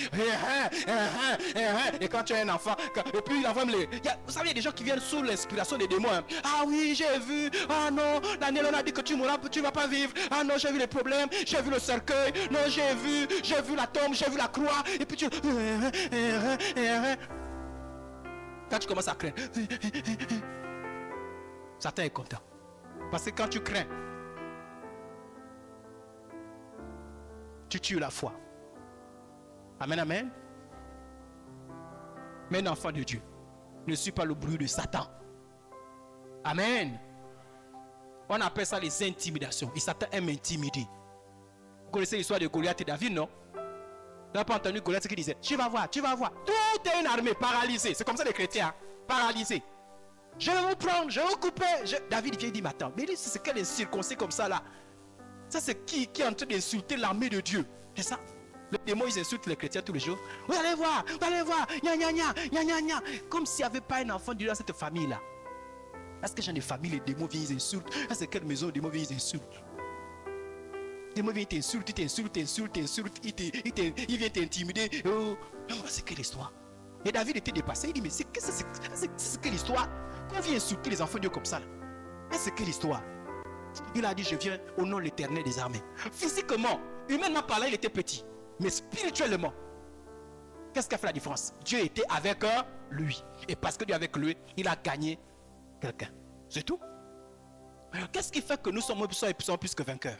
Et quand tu as un enfant, et puis l'enfant me vous savez, il y a des gens qui viennent sous l'inspiration des démons. Hein. Ah oui, j'ai vu. Ah non, Daniel, on a dit que tu mourras, tu ne vas pas vivre. Ah non, j'ai vu les problèmes, j'ai vu le cercueil. Non, j'ai vu la tombe, j'ai vu la croix. Et puis tu... Quand tu commences à craindre, Satan est content. Parce que quand tu crains, tu tues la foi. Amen, amen. Mais un enfant de Dieu ne suit pas le bruit de Satan. Amen. On appelle ça les intimidations. Et Satan aime intimider. Vous connaissez l'histoire de Goliath et David, non? Vous n'avez pas entendu Goliath qui disait, tu vas voir, tu vas voir. Tout est une armée paralysée. C'est comme ça les chrétiens, hein? Paralysés. Je vais vous prendre, je vais vous couper. David vient dit, mais attends, mais c'est quel circoncis comme ça là? Ça c'est qui est en train d'insulter l'armée de Dieu? C'est ça. Les démons, ils insultent les chrétiens tous les jours. Vous allez voir, gna gna gna, gna gna gna. Comme s'il n'y avait pas un enfant de Dieu dans cette famille-là. Parce que j'ai des familles, les démons viennent, ils insultent. Ça c'est quelle maison, les démons viennent, ils insultent. Les démons viennent t'insulter, il vient t'intimider. Oh, c'est quelle histoire? Et David était dépassé, il dit, mais c'est quelle histoire? Qu'on vient insulter les enfants de Dieu comme ça là? C'est quelle histoire? Il a dit, je viens au nom de l'Éternel des armées. Physiquement, humainement parlant, il était petit. Mais spirituellement, qu'est-ce qui a fait la différence? Dieu était avec lui. Et parce que Dieu est avec lui, il a gagné quelqu'un. C'est tout. Qu'est-ce qui fait que nous sommes plus que vainqueurs?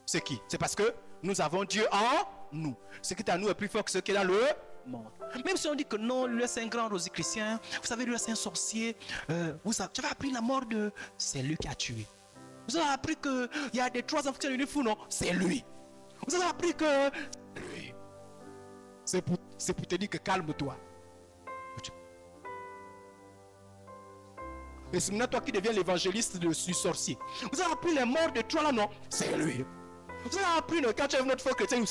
C'est qui? C'est parce que nous avons Dieu en nous. Ce qui est à nous est plus fort que ce qui est dans le monde. Même si on dit que non, lui c'est un grand rosicrucien, vous savez, lui c'est un sorcier, vous avez appris la mort de... C'est lui qui a tué. Vous avez appris qu'il y a des 3 enfants qui sont devenus fous, non? C'est lui. Vous avez appris que... C'est pour te dire que calme-toi. Et c'est maintenant toi qui deviens l'évangéliste du sorcier. Vous avez appris les morts de toi là, non? C'est lui. Vous avez appris quand tu es notre faux chrétien.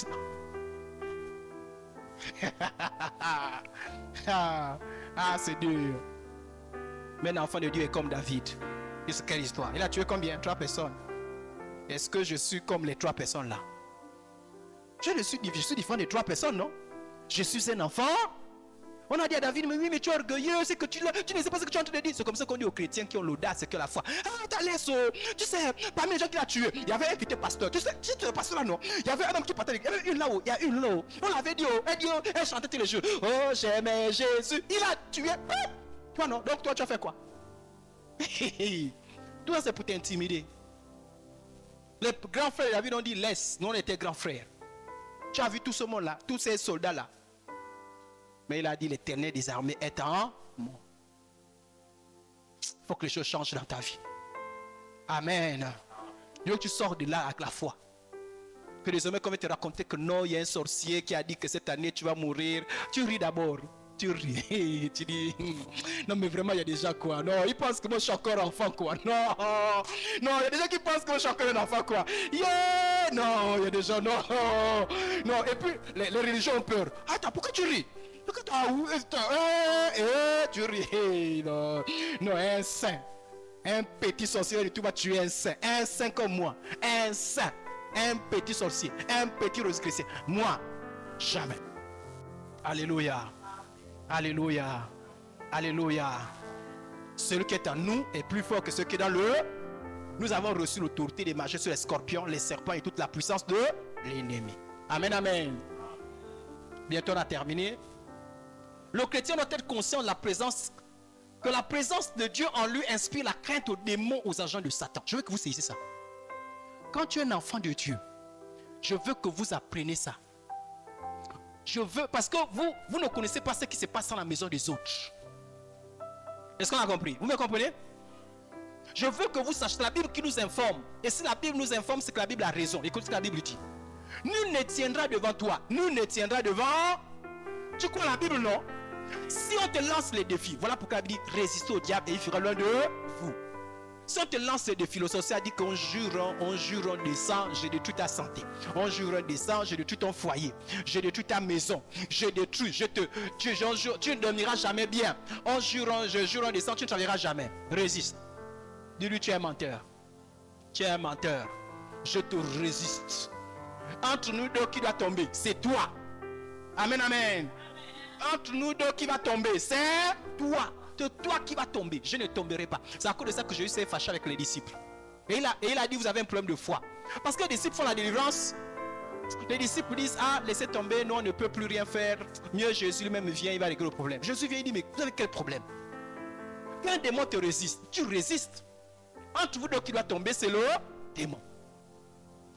C'est dur. Mais l'enfant de Dieu est comme David. Et c'est quelle histoire? Il a tué combien? 3 personnes. Est-ce que je suis comme les 3 personnes là? Je suis différent des 3 personnes, non? Je suis un enfant. On a dit à David, mais oui, mais tu es orgueilleux, c'est que tu ne sais pas ce que tu es en train de dire. C'est comme ça qu'on dit aux chrétiens qui ont l'audace et qui ont la foi. Ah, t'as laisse, tu sais, parmi les gens qui l'ont tué, il y avait un qui était pasteur. Tu sais le pasteur là, non? Il y avait un homme qui partait, il y avait une là-haut, il y a une là-haut. On l'avait dit, elle chantait tous les jours. Oh, j'aimais Jésus. Il a tué. Toi, non? Donc, toi, tu as fait quoi? Toi, c'est pour t'intimider. Les grands frères de David ont dit, laisse. Nous, on était grands frères. Tu as vu tout ce monde-là, tous ces soldats-là. Mais il a dit, l'Éternel des armées est en moi. Il faut que les choses changent dans ta vie. Amen. Dieu, tu sors de là avec la foi. Que désormais, quand on te raconter que non, il y a un sorcier qui a dit que cette année tu vas mourir, tu ris d'abord. Tu ris. Tu dis, non mais vraiment, il y a des gens quoi. Non, ils pensent que moi je suis encore enfant quoi. Non, il y a des gens qui pensent que moi je suis encore un enfant quoi. Yeah, non, il y a des gens, non. Non, et puis les religions ont peur. Attends, pourquoi tu ris? Tu ris. Non, un saint. Un petit sorcier, tu vas tuer un saint. Un saint comme moi. Un saint. Un petit sorcier. Un petit rose chrétien. Moi, jamais. Alléluia. Alléluia. Alléluia. Celui qui est en nous est plus fort que celui qui est dans le. Nous avons reçu l'autorité des marcher sur les scorpions, les serpents et toute la puissance de l'ennemi. Amen, amen. Bientôt on a terminé. Le chrétien doit être conscient de la présence, que la présence de Dieu en lui inspire la crainte aux démons, aux agents de Satan. Je veux que vous saisissiez ça. Quand tu es un enfant de Dieu, je veux que vous appreniez ça. Je veux, parce que vous ne connaissez pas ce qui se passe dans la maison des autres. Est-ce qu'on a compris? Vous me comprenez? Je veux que vous sachiez la Bible qui nous informe. Et si la Bible nous informe, c'est que la Bible a raison. Écoute ce que la Bible dit. Nul ne tiendra devant toi. Nul ne tiendra devant. Tu crois la Bible, non? Si on te lance les défis, voilà pourquoi la Bible dit résistez au diable et il fera loin de vous. Si on te lance les défis, le sorcier a dit qu'on jure, on descend, je détruis ta santé. On jure, descend, je détruis ton foyer. Je détruis ta maison. Je détruis, tu ne dormiras jamais bien. On jure, je jure, descend, tu ne travailleras jamais. Résiste. Dis-lui, tu es un menteur. Tu es un menteur. Je te résiste. Entre nous deux, qui doit tomber? C'est toi. Amen, amen. Entre nous deux, qui va tomber? C'est toi. C'est toi qui va tomber. Je ne tomberai pas. C'est à cause de ça que Jésus s'est fâché avec les disciples. Et il a dit, vous avez un problème de foi. Parce que les disciples font la délivrance. Les disciples disent, ah, laissez tomber, nous on ne peut plus rien faire. Mieux Jésus lui-même vient, il va régler le problème. Jésus vient et dit, mais vous avez quel problème? Quand un démon te résiste, tu résistes. Entre vous deux qui doit tomber, c'est le démon.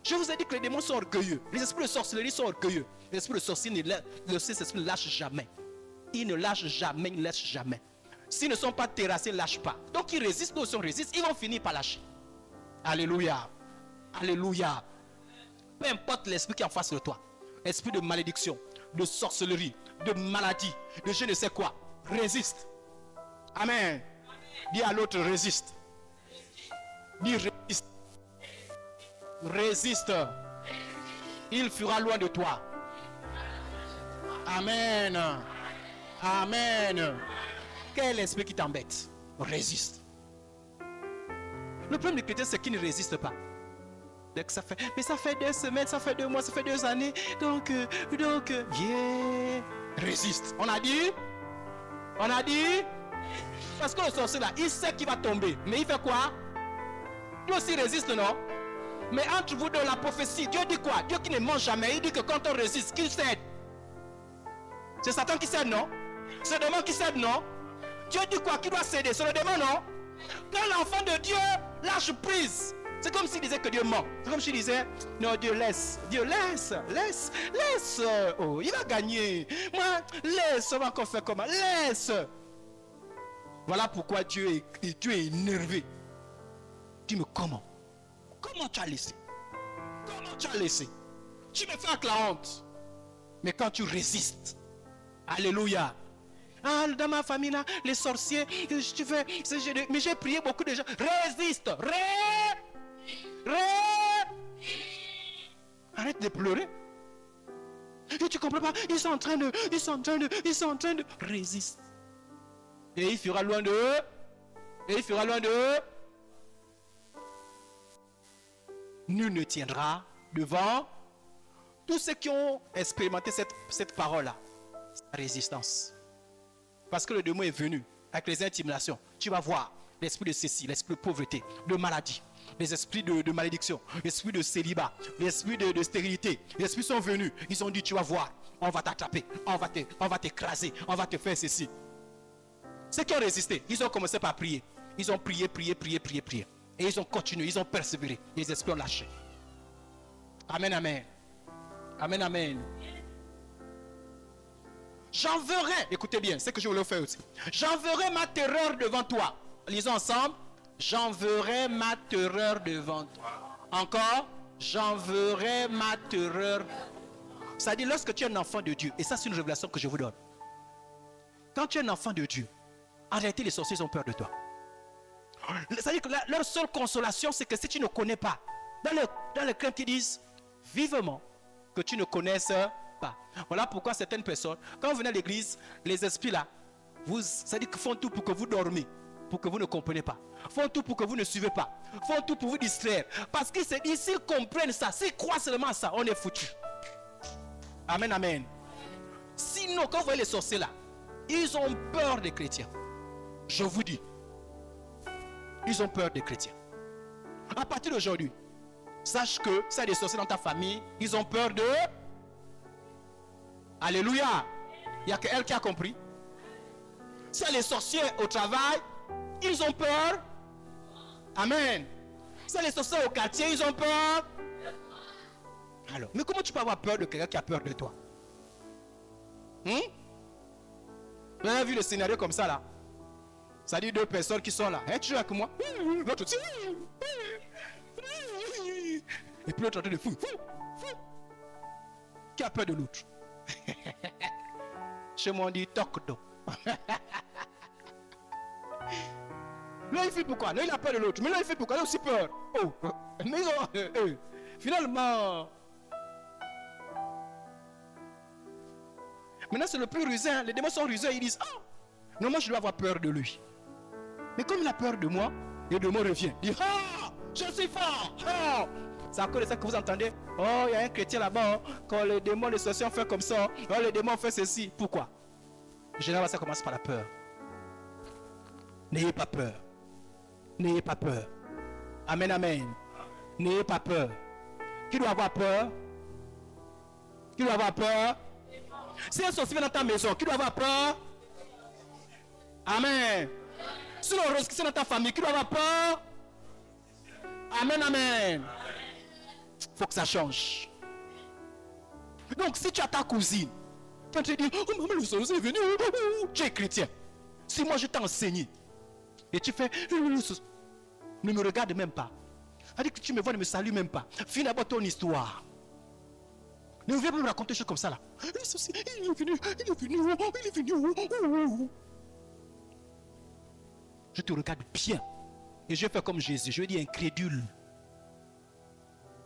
Je vous ai dit que les démons sont orgueilleux. Les esprits de sorcellerie sont orgueilleux. Les esprits de sorcellerie ne lâchent jamais. Ils ne lâchent jamais, ils ne lâchent jamais. S'ils ne sont pas terrassés, ils ne lâchent pas. Donc ils résistent, nous aussi on résiste, ils vont finir par lâcher. Alléluia. Alléluia. Peu importe l'esprit qui est en face de toi. Esprit de malédiction, de sorcellerie, de maladie, de je ne sais quoi. Résiste. Amen. Dis à l'autre, résiste. Dis résiste. Résiste. Il fera loin de toi. Amen. Amen. Quel esprit qui t'embête? Résiste. Le problème des chrétiens, c'est qu'ils ne résistent pas. Donc mais ça fait 2 semaines, ça fait 2 mois, ça fait 2 années. Donc, yeah. Résiste. On a dit? On a dit? Parce que le sorcier là, il sait qu'il va tomber. Mais il fait quoi? Lui aussi résiste, non? Mais entre vous deux, la prophétie, Dieu dit quoi? Dieu qui ne ment jamais, il dit que quand on résiste, qu'il cède. C'est Satan qui cède, non? C'est le démon qui cède, non? Dieu dit quoi? Qui doit céder? C'est le démon, non? Quand l'enfant de Dieu lâche prise, c'est comme s'il disait que Dieu ment. C'est comme s'il disait, non, Dieu laisse. Dieu laisse. Oh, il va gagner. Moi, laisse, on va encore faire comment? Laisse. Voilà pourquoi Dieu est énervé. Dis-moi comment? Comment tu as laissé? Comment tu as laissé? Tu me fais avec la honte. Mais quand tu résistes, alléluia, Ah, dans ma famille là, les sorciers, mais j'ai prié beaucoup de gens. Résiste. Arrête de pleurer. Et tu comprends pas, ils sont en train de résister. Et il fera loin de eux. Nul ne tiendra devant tous ceux qui ont expérimenté cette parole-là. La résistance. Parce que le démon est venu avec les intimidations. Tu vas voir l'esprit de ceci, l'esprit de pauvreté, de maladie, les esprits de malédiction, l'esprit de célibat, l'esprit de stérilité. Les esprits sont venus. Ils ont dit, tu vas voir, on va t'attraper, on va t'écraser, on va te faire ceci. Ceux qui ont résisté, ils ont commencé par prier. Ils ont prié. Et ils ont continué, ils ont persévéré. Les esprits ont lâché. Amen. J'enverrai, écoutez bien, c'est ce que je voulais faire aussi. J'enverrai ma terreur devant toi. Lisons ensemble. J'enverrai ma terreur devant toi. Encore. J'enverrai ma terreur. Ça dit, lorsque tu es un enfant de Dieu, et ça c'est une révélation que je vous donne. Quand tu es un enfant de Dieu, en réalité les sorciers ont peur de toi. C'est-à-dire que leur seule consolation, c'est que si tu ne connais pas, dans le crainte, ils disent vivement que tu ne connaisses pas. Voilà pourquoi certaines personnes, quand vous venez à l'église, les esprits là, c'est-à-dire qu'ils font tout pour que vous dormiez, pour que vous ne compreniez pas. Font tout pour que vous ne suivez pas. Font tout pour vous distraire. Parce qu'ils se disent, s'ils comprennent ça, s'ils croient seulement ça, on est foutu. Amen. Sinon, quand vous voyez les sorciers là, ils ont peur des chrétiens. Je vous dis. Ils ont peur des chrétiens. À partir d'aujourd'hui, sache que ça des sorciers dans ta famille, ils ont peur de... Alléluia. Il n'y a qu'elle qui a compris. Ça les sorciers au travail, ils ont peur. Amen. Ça les sorciers au quartier, ils ont peur. Alors, mais comment tu peux avoir peur de quelqu'un qui a peur de toi? Vous avez vu le scénario comme ça là? Ça dit deux personnes qui sont là. Tu joues avec moi? L'autre aussi. Et puis l'autre en train de fou. Qui a peur de l'autre? Chez moi on dit toc-do. Là il fait pourquoi? Là il a peur de l'autre. Mais là il fait pourquoi? Il a aussi peur. Oh. Mais ils ont... finalement... Maintenant c'est le plus rusé. Les démons sont rusés. Ils disent, non, moi je dois avoir peur de lui. Mais comme il a peur de moi, le démon revient. Il dit, je suis fort. C'est à cause de ça que vous entendez. Oh, il y a un chrétien là-bas. Quand les démons, les sorciers ont fait comme ça. Oh, les démons ont fait ceci. Pourquoi? Généralement, ça commence par la peur. N'ayez pas peur. N'ayez pas peur. Amen. N'ayez pas peur. Qui doit avoir peur? Qui doit avoir peur? Si un sorcier vient dans ta maison, qui doit avoir peur? Amen. Si le rose qui est dans ta famille, qui doit avoir peur? Amen. Faut que ça change. Donc, si tu as ta cousine, quand tu dis, oh maman, le sorcier est venu, tu es chrétien. Si moi je t'ai enseigné, et tu fais, ne me regarde même pas. C'est-à-dire que tu me vois, ne me salue même pas. Finis d'abord ton histoire. Ne viens pas me raconter des choses comme ça là. Le sorcier, il est venu. Je te regarde bien. Et je vais faire comme Jésus. Je vais dire incrédule.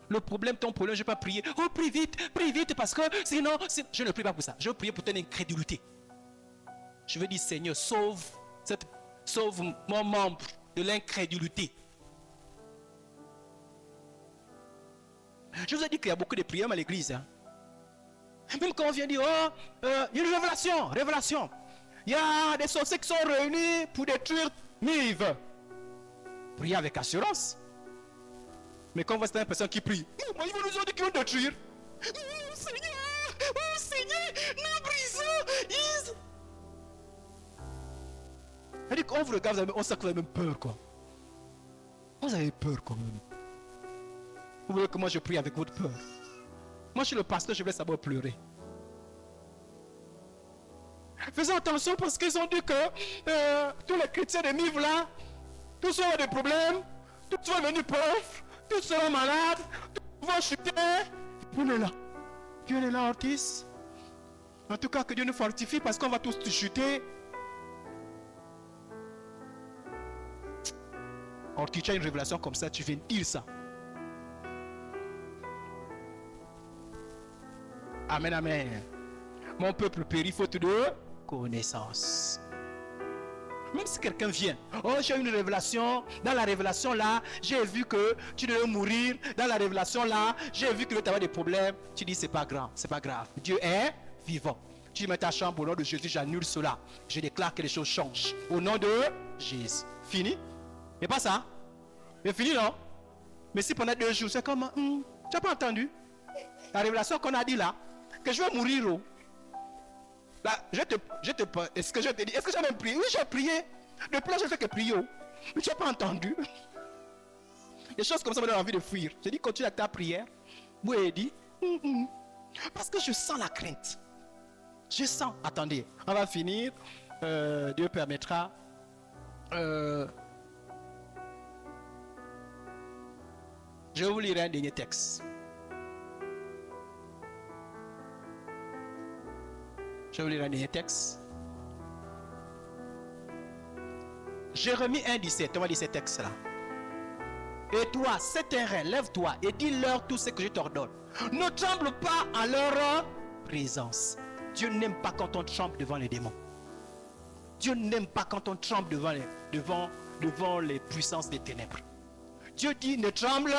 Le problème, ton problème, je ne vais pas prier. Oh, prie vite, parce que sinon, je ne prie pas pour ça. Je vais prier pour ton incrédulité. Je vais dire, Seigneur, sauve mon membre de l'incrédulité. Je vous ai dit qu'il y a beaucoup de prières à l'église. Même quand on vient dire, il y a une révélation. Il y a des sorciers qui sont réunis pour détruire Nive. Priez avec assurance. Mais quand on voit certaines personnes qui prient, ils vont nous dire qu'ils vont détruire. Oh Seigneur, nous brisons. C'est-à-dire qu'on vous regarde, on sait que vous avez même peur, quoi. Vous avez peur quand même. Vous voyez que moi je prie avec votre peur. Moi je suis le pasteur, je vais savoir pleurer. Faisons attention parce qu'ils ont dit que tous les chrétiens de Nive là, tous seront des problèmes, tous seront devenus pauvres, tous seront malades, tous vont chuter. Dieu est là, Ortiz. En tout cas, que Dieu nous fortifie parce qu'on va tous chuter. Or, tu as une révélation comme ça, tu viens dire ça. Amen, amen. Mon peuple périt faute de connaissance. Même si quelqu'un vient, oh j'ai une révélation, dans la révélation là, j'ai vu que tu devais mourir, dans la révélation là, j'ai vu que tu avais des problèmes, tu dis c'est pas grave, c'est pas grave. Dieu est vivant. Tu mets ta chambre au nom de Jésus, j'annule cela. Je déclare que les choses changent. Au nom de Jésus. Fini? C'est pas ça? C'est fini non? Mais si pendant 2 jours, c'est comme, tu n'as pas entendu? La révélation qu'on a dit là, que je vais mourir. Oh. Là, est-ce que je te dis, est-ce que j'ai même prié? Oui, j'ai prié. Depuis là, je fais que prier. Oh. Mais tu n'as pas entendu. Les choses comme ça me donnent envie de fuir. Je dis, continue à ta prière. Moi, il dit, parce que je sens la crainte. Je sens. Attendez, on va finir. Dieu permettra. Je vais vous lire un dernier texte. Je vais vous lire un dernier texte. Jérémie 1,17. On va lire ce texte-là. Et toi, c'est terrain, lève-toi et dis-leur tout ce que je t'ordonne. Ne tremble pas en leur présence. Dieu n'aime pas quand on tremble devant les démons. Dieu n'aime pas quand on tremble devant les puissances des ténèbres. Dieu dit, ne tremble.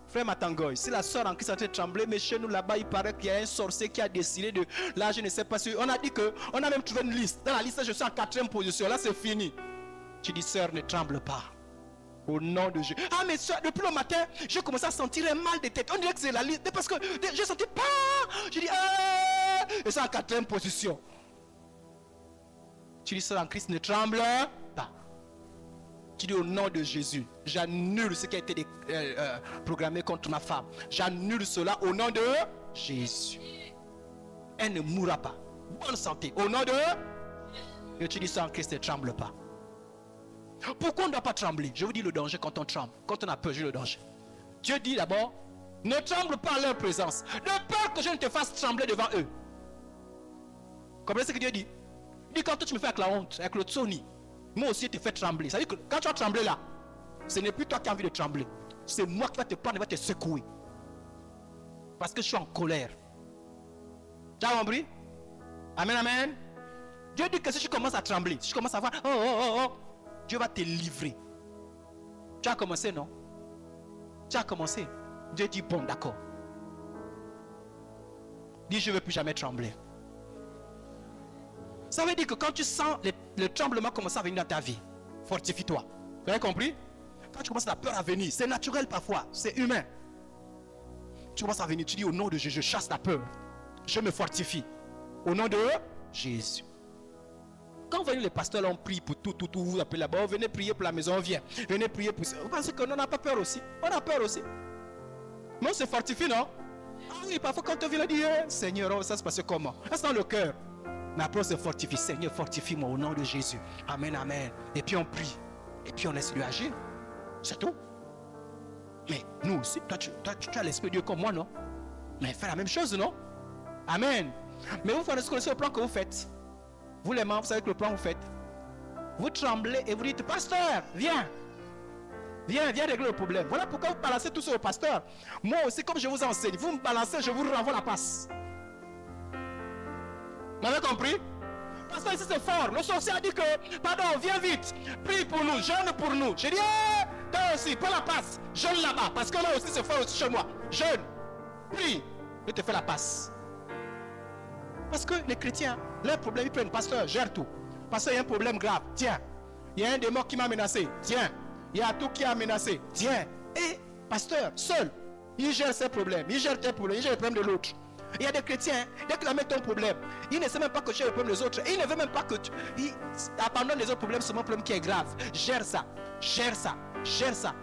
Frère Matangoy, si la soeur en Christ est en train de trembler, mais chez nous là-bas, il paraît qu'il y a un sorcier qui a décidé de... Là, je ne sais pas si... On a dit que... On a même trouvé une liste. Dans la liste, je suis en 4e position. Là, c'est fini. Tu dis, sœur, ne tremble pas. Au nom de Jésus. Ah, mais sœur, depuis le matin, j'ai commencé à sentir un mal de tête. On dirait que c'est la liste. Parce que j'ai senti pas. Je dis, et c'est en 4e position. Tu dis, sœur en Christ, ne tremble pas. Tu dis au nom de Jésus, j'annule ce qui a été programmé contre ma femme. J'annule cela au nom de Jésus. Elle ne mourra pas. Bonne santé. Au nom de... Et tu dis ça en Christ, ne tremble pas. Pourquoi on ne doit pas trembler? Je vous dis le danger quand on tremble. Quand on a peur, le danger. Dieu dit d'abord, ne tremble pas à leur présence. De peur que je ne te fasse trembler devant eux. Comprenez ce que Dieu dit? Il dit quand tu me fais avec la honte, avec le tsoni, moi aussi, je te fais trembler. Ça veut dire que quand tu vas trembler là, ce n'est plus toi qui as envie de trembler. C'est moi qui va te prendre et va te secouer. Parce que je suis en colère. Tu as compris? Amen, amen. Dieu dit que si tu commences à trembler, si tu commences à voir, Dieu va te livrer. Tu as commencé, non? Tu as commencé. Dieu dit, bon, d'accord. Dis, je ne veux plus jamais trembler. Ça veut dire que quand tu sens le tremblement commencer à venir dans ta vie, fortifie-toi. Vous avez compris? Quand tu commences la peur à venir, c'est naturel parfois, c'est humain. Tu commences à venir, tu dis au nom de Jésus, je chasse la peur. Je me fortifie. Au nom de Jésus. Quand venez les pasteurs, là, on prie pour tout, vous appelez là-bas, venez prier pour la maison, on vient. Venez prier pour ça. Vous pensez qu'on n'a pas peur aussi? On a peur aussi. Mais on se fortifie, non? Ah oui, parfois quand on vient, on dit, Seigneur, ça se passe comment? Ça c'est dans le cœur. Mais après on se fortifie. Seigneur, fortifie-moi au nom de Jésus. Amen, amen. Et puis on prie. Et puis on laisse lui agir. C'est tout. Mais nous aussi, toi tu as l'Esprit de Dieu comme moi, non? Mais fais la même chose, non? Amen. Mais vous connaissez le plan que vous faites. Vous les membres, vous savez que le plan que vous faites. Vous tremblez et vous dites, pasteur, viens. Viens régler le problème. Voilà pourquoi vous balancez tout sur le pasteur. Moi aussi, comme je vous enseigne, vous me balancez, je vous renvoie la passe. Vous avez compris? Parce que ici c'est fort. Le sorcier a dit que, pardon, viens vite. Prie pour nous, jeûne pour nous. J'ai dit, toi aussi, prends la passe. Jeûne là-bas. Parce que là aussi c'est fort aussi chez moi. Jeûne. Prie. Je te fais la passe. Parce que les chrétiens, leur problème, ils prennent, pasteur, gère tout. Pasteur, il y a un problème grave. Tiens. Il y a un démon qui m'a menacé. Tiens. Il y a tout qui a menacé. Tiens. Et, pasteur, seul, il gère ses problèmes. Il gère tes problèmes. Il gère les problèmes de l'autre. Il y a des chrétiens, dès qu'il amène ton problème, il ne sait même pas que tu as le problème des autres. Il ne veut même pas que tu abandonnes les autres problèmes sur mon problème qui est grave. Gère ça.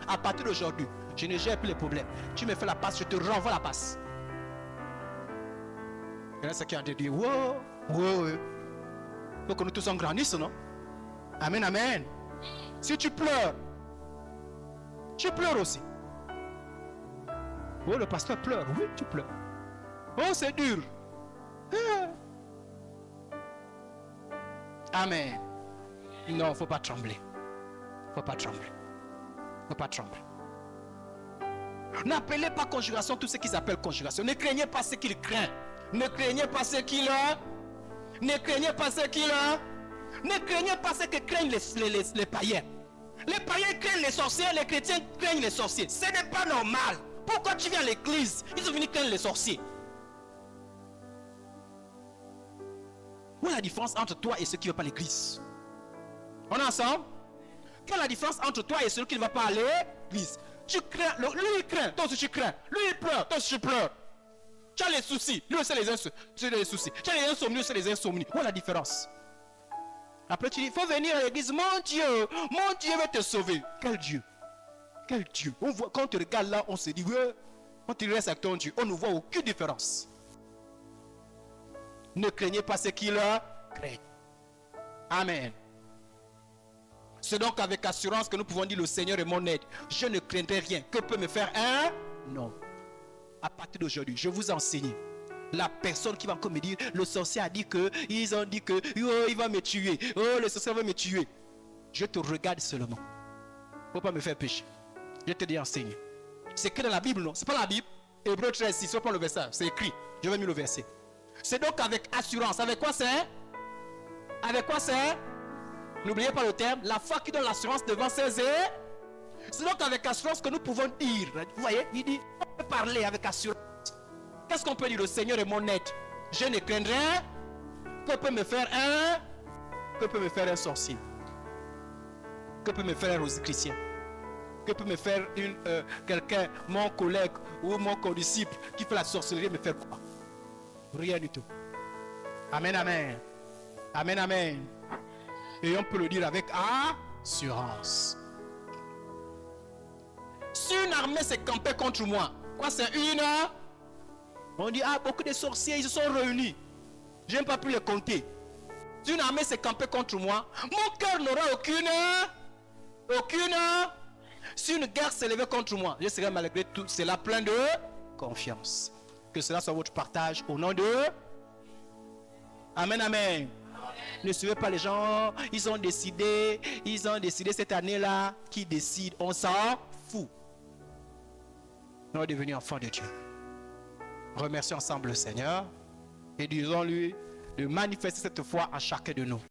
À partir d'aujourd'hui, je ne gère plus les problèmes. Tu me fais la passe, je te renvoie la passe. Il y en a ceux qui ont dit, wow. Il faut que nous tous en grandissons, non? Amen, amen. Si tu pleures aussi. Oh, le pasteur pleure. Oui, tu pleures. Oh, c'est dur. Amen. Non, il ne faut pas trembler. Faut pas trembler. Faut pas trembler. N'appelez pas conjuration tout ce qu'ils appellent conjuration. Ne craignez pas ce qu'ils craignent. Ne craignez pas ce qu'ils Ne craignez pas ce qu'ils Ne craignez pas ce que craignent les païens. Les païens craignent les sorciers, les chrétiens craignent les sorciers. Ce n'est pas normal. Pourquoi tu viens à l'église? Ils sont venus craindre les sorciers. Où est la différence entre toi et ceux qui ne vont pas à l'église? On est ensemble? Quelle est la différence entre toi et celui qui ne va pas à l'église? Tu crains, lui il craint, toi aussi tu crains. Lui il pleure, toi aussi tu pleures. Tu as les soucis, lui c'est les soucis. Tu as les insomnies, lui c'est les insomnies. Où est la différence? Après tu dis, il faut venir à l'église, mon Dieu va te sauver. Quel Dieu? Quel Dieu? On voit, quand on te regarde là, on se dit, ouais, quand tu restes avec ton Dieu, on ne voit aucune différence. Ne craignez pas ce qu'il craignent. Amen. C'est donc avec assurance que nous pouvons dire, le Seigneur est mon aide. Je ne craindrai rien. Que peut me faire un? Non. À partir d'aujourd'hui, je vous enseigne. La personne qui va encore me dire, le sorcier a dit que, ils ont dit que, oh, il va me tuer. Oh, le sorcier va me tuer. Je te regarde seulement. Il ne faut pas me faire pécher. Je te dis, enseigne. C'est écrit dans la Bible, non? C'est pas la Bible. Hébreux 13, 6, pas le verset. C'est écrit. Je vais mettre le verset. C'est donc avec assurance. Avec quoi c'est? Avec quoi c'est? N'oubliez pas le terme. La foi qui donne l'assurance devant ses ailes. C'est donc avec assurance que nous pouvons dire. Vous voyez, il dit, on peut parler avec assurance. Qu'est-ce qu'on peut dire? Le Seigneur est mon aide. Je ne craindrai. Que peut me faire un? Que peut me faire un sorcier? Que peut me faire un rosicrucien? Que peut me faire quelqu'un, mon collègue ou mon condisciple qui fait la sorcellerie, me faire quoi? Rien du tout. Amen, amen. Amen, amen. Et on peut le dire avec assurance. Si une armée s'est campée contre moi, quoi c'est une? On dit, beaucoup de sorciers, ils se sont réunis. Je n'ai pas pu les compter. Si une armée s'est campée contre moi, mon cœur n'aura aucune. Si une guerre s'est levée contre moi, je serai malgré tout cela plein de confiance. Que cela soit votre partage au nom de... Amen, amen. Ne suivez pas les gens, ils ont décidé cette année-là, qui décide, on s'en fout. Nous sommes devenus enfants de Dieu. Remercions ensemble le Seigneur et disons-lui de manifester cette foi en chacun de nous.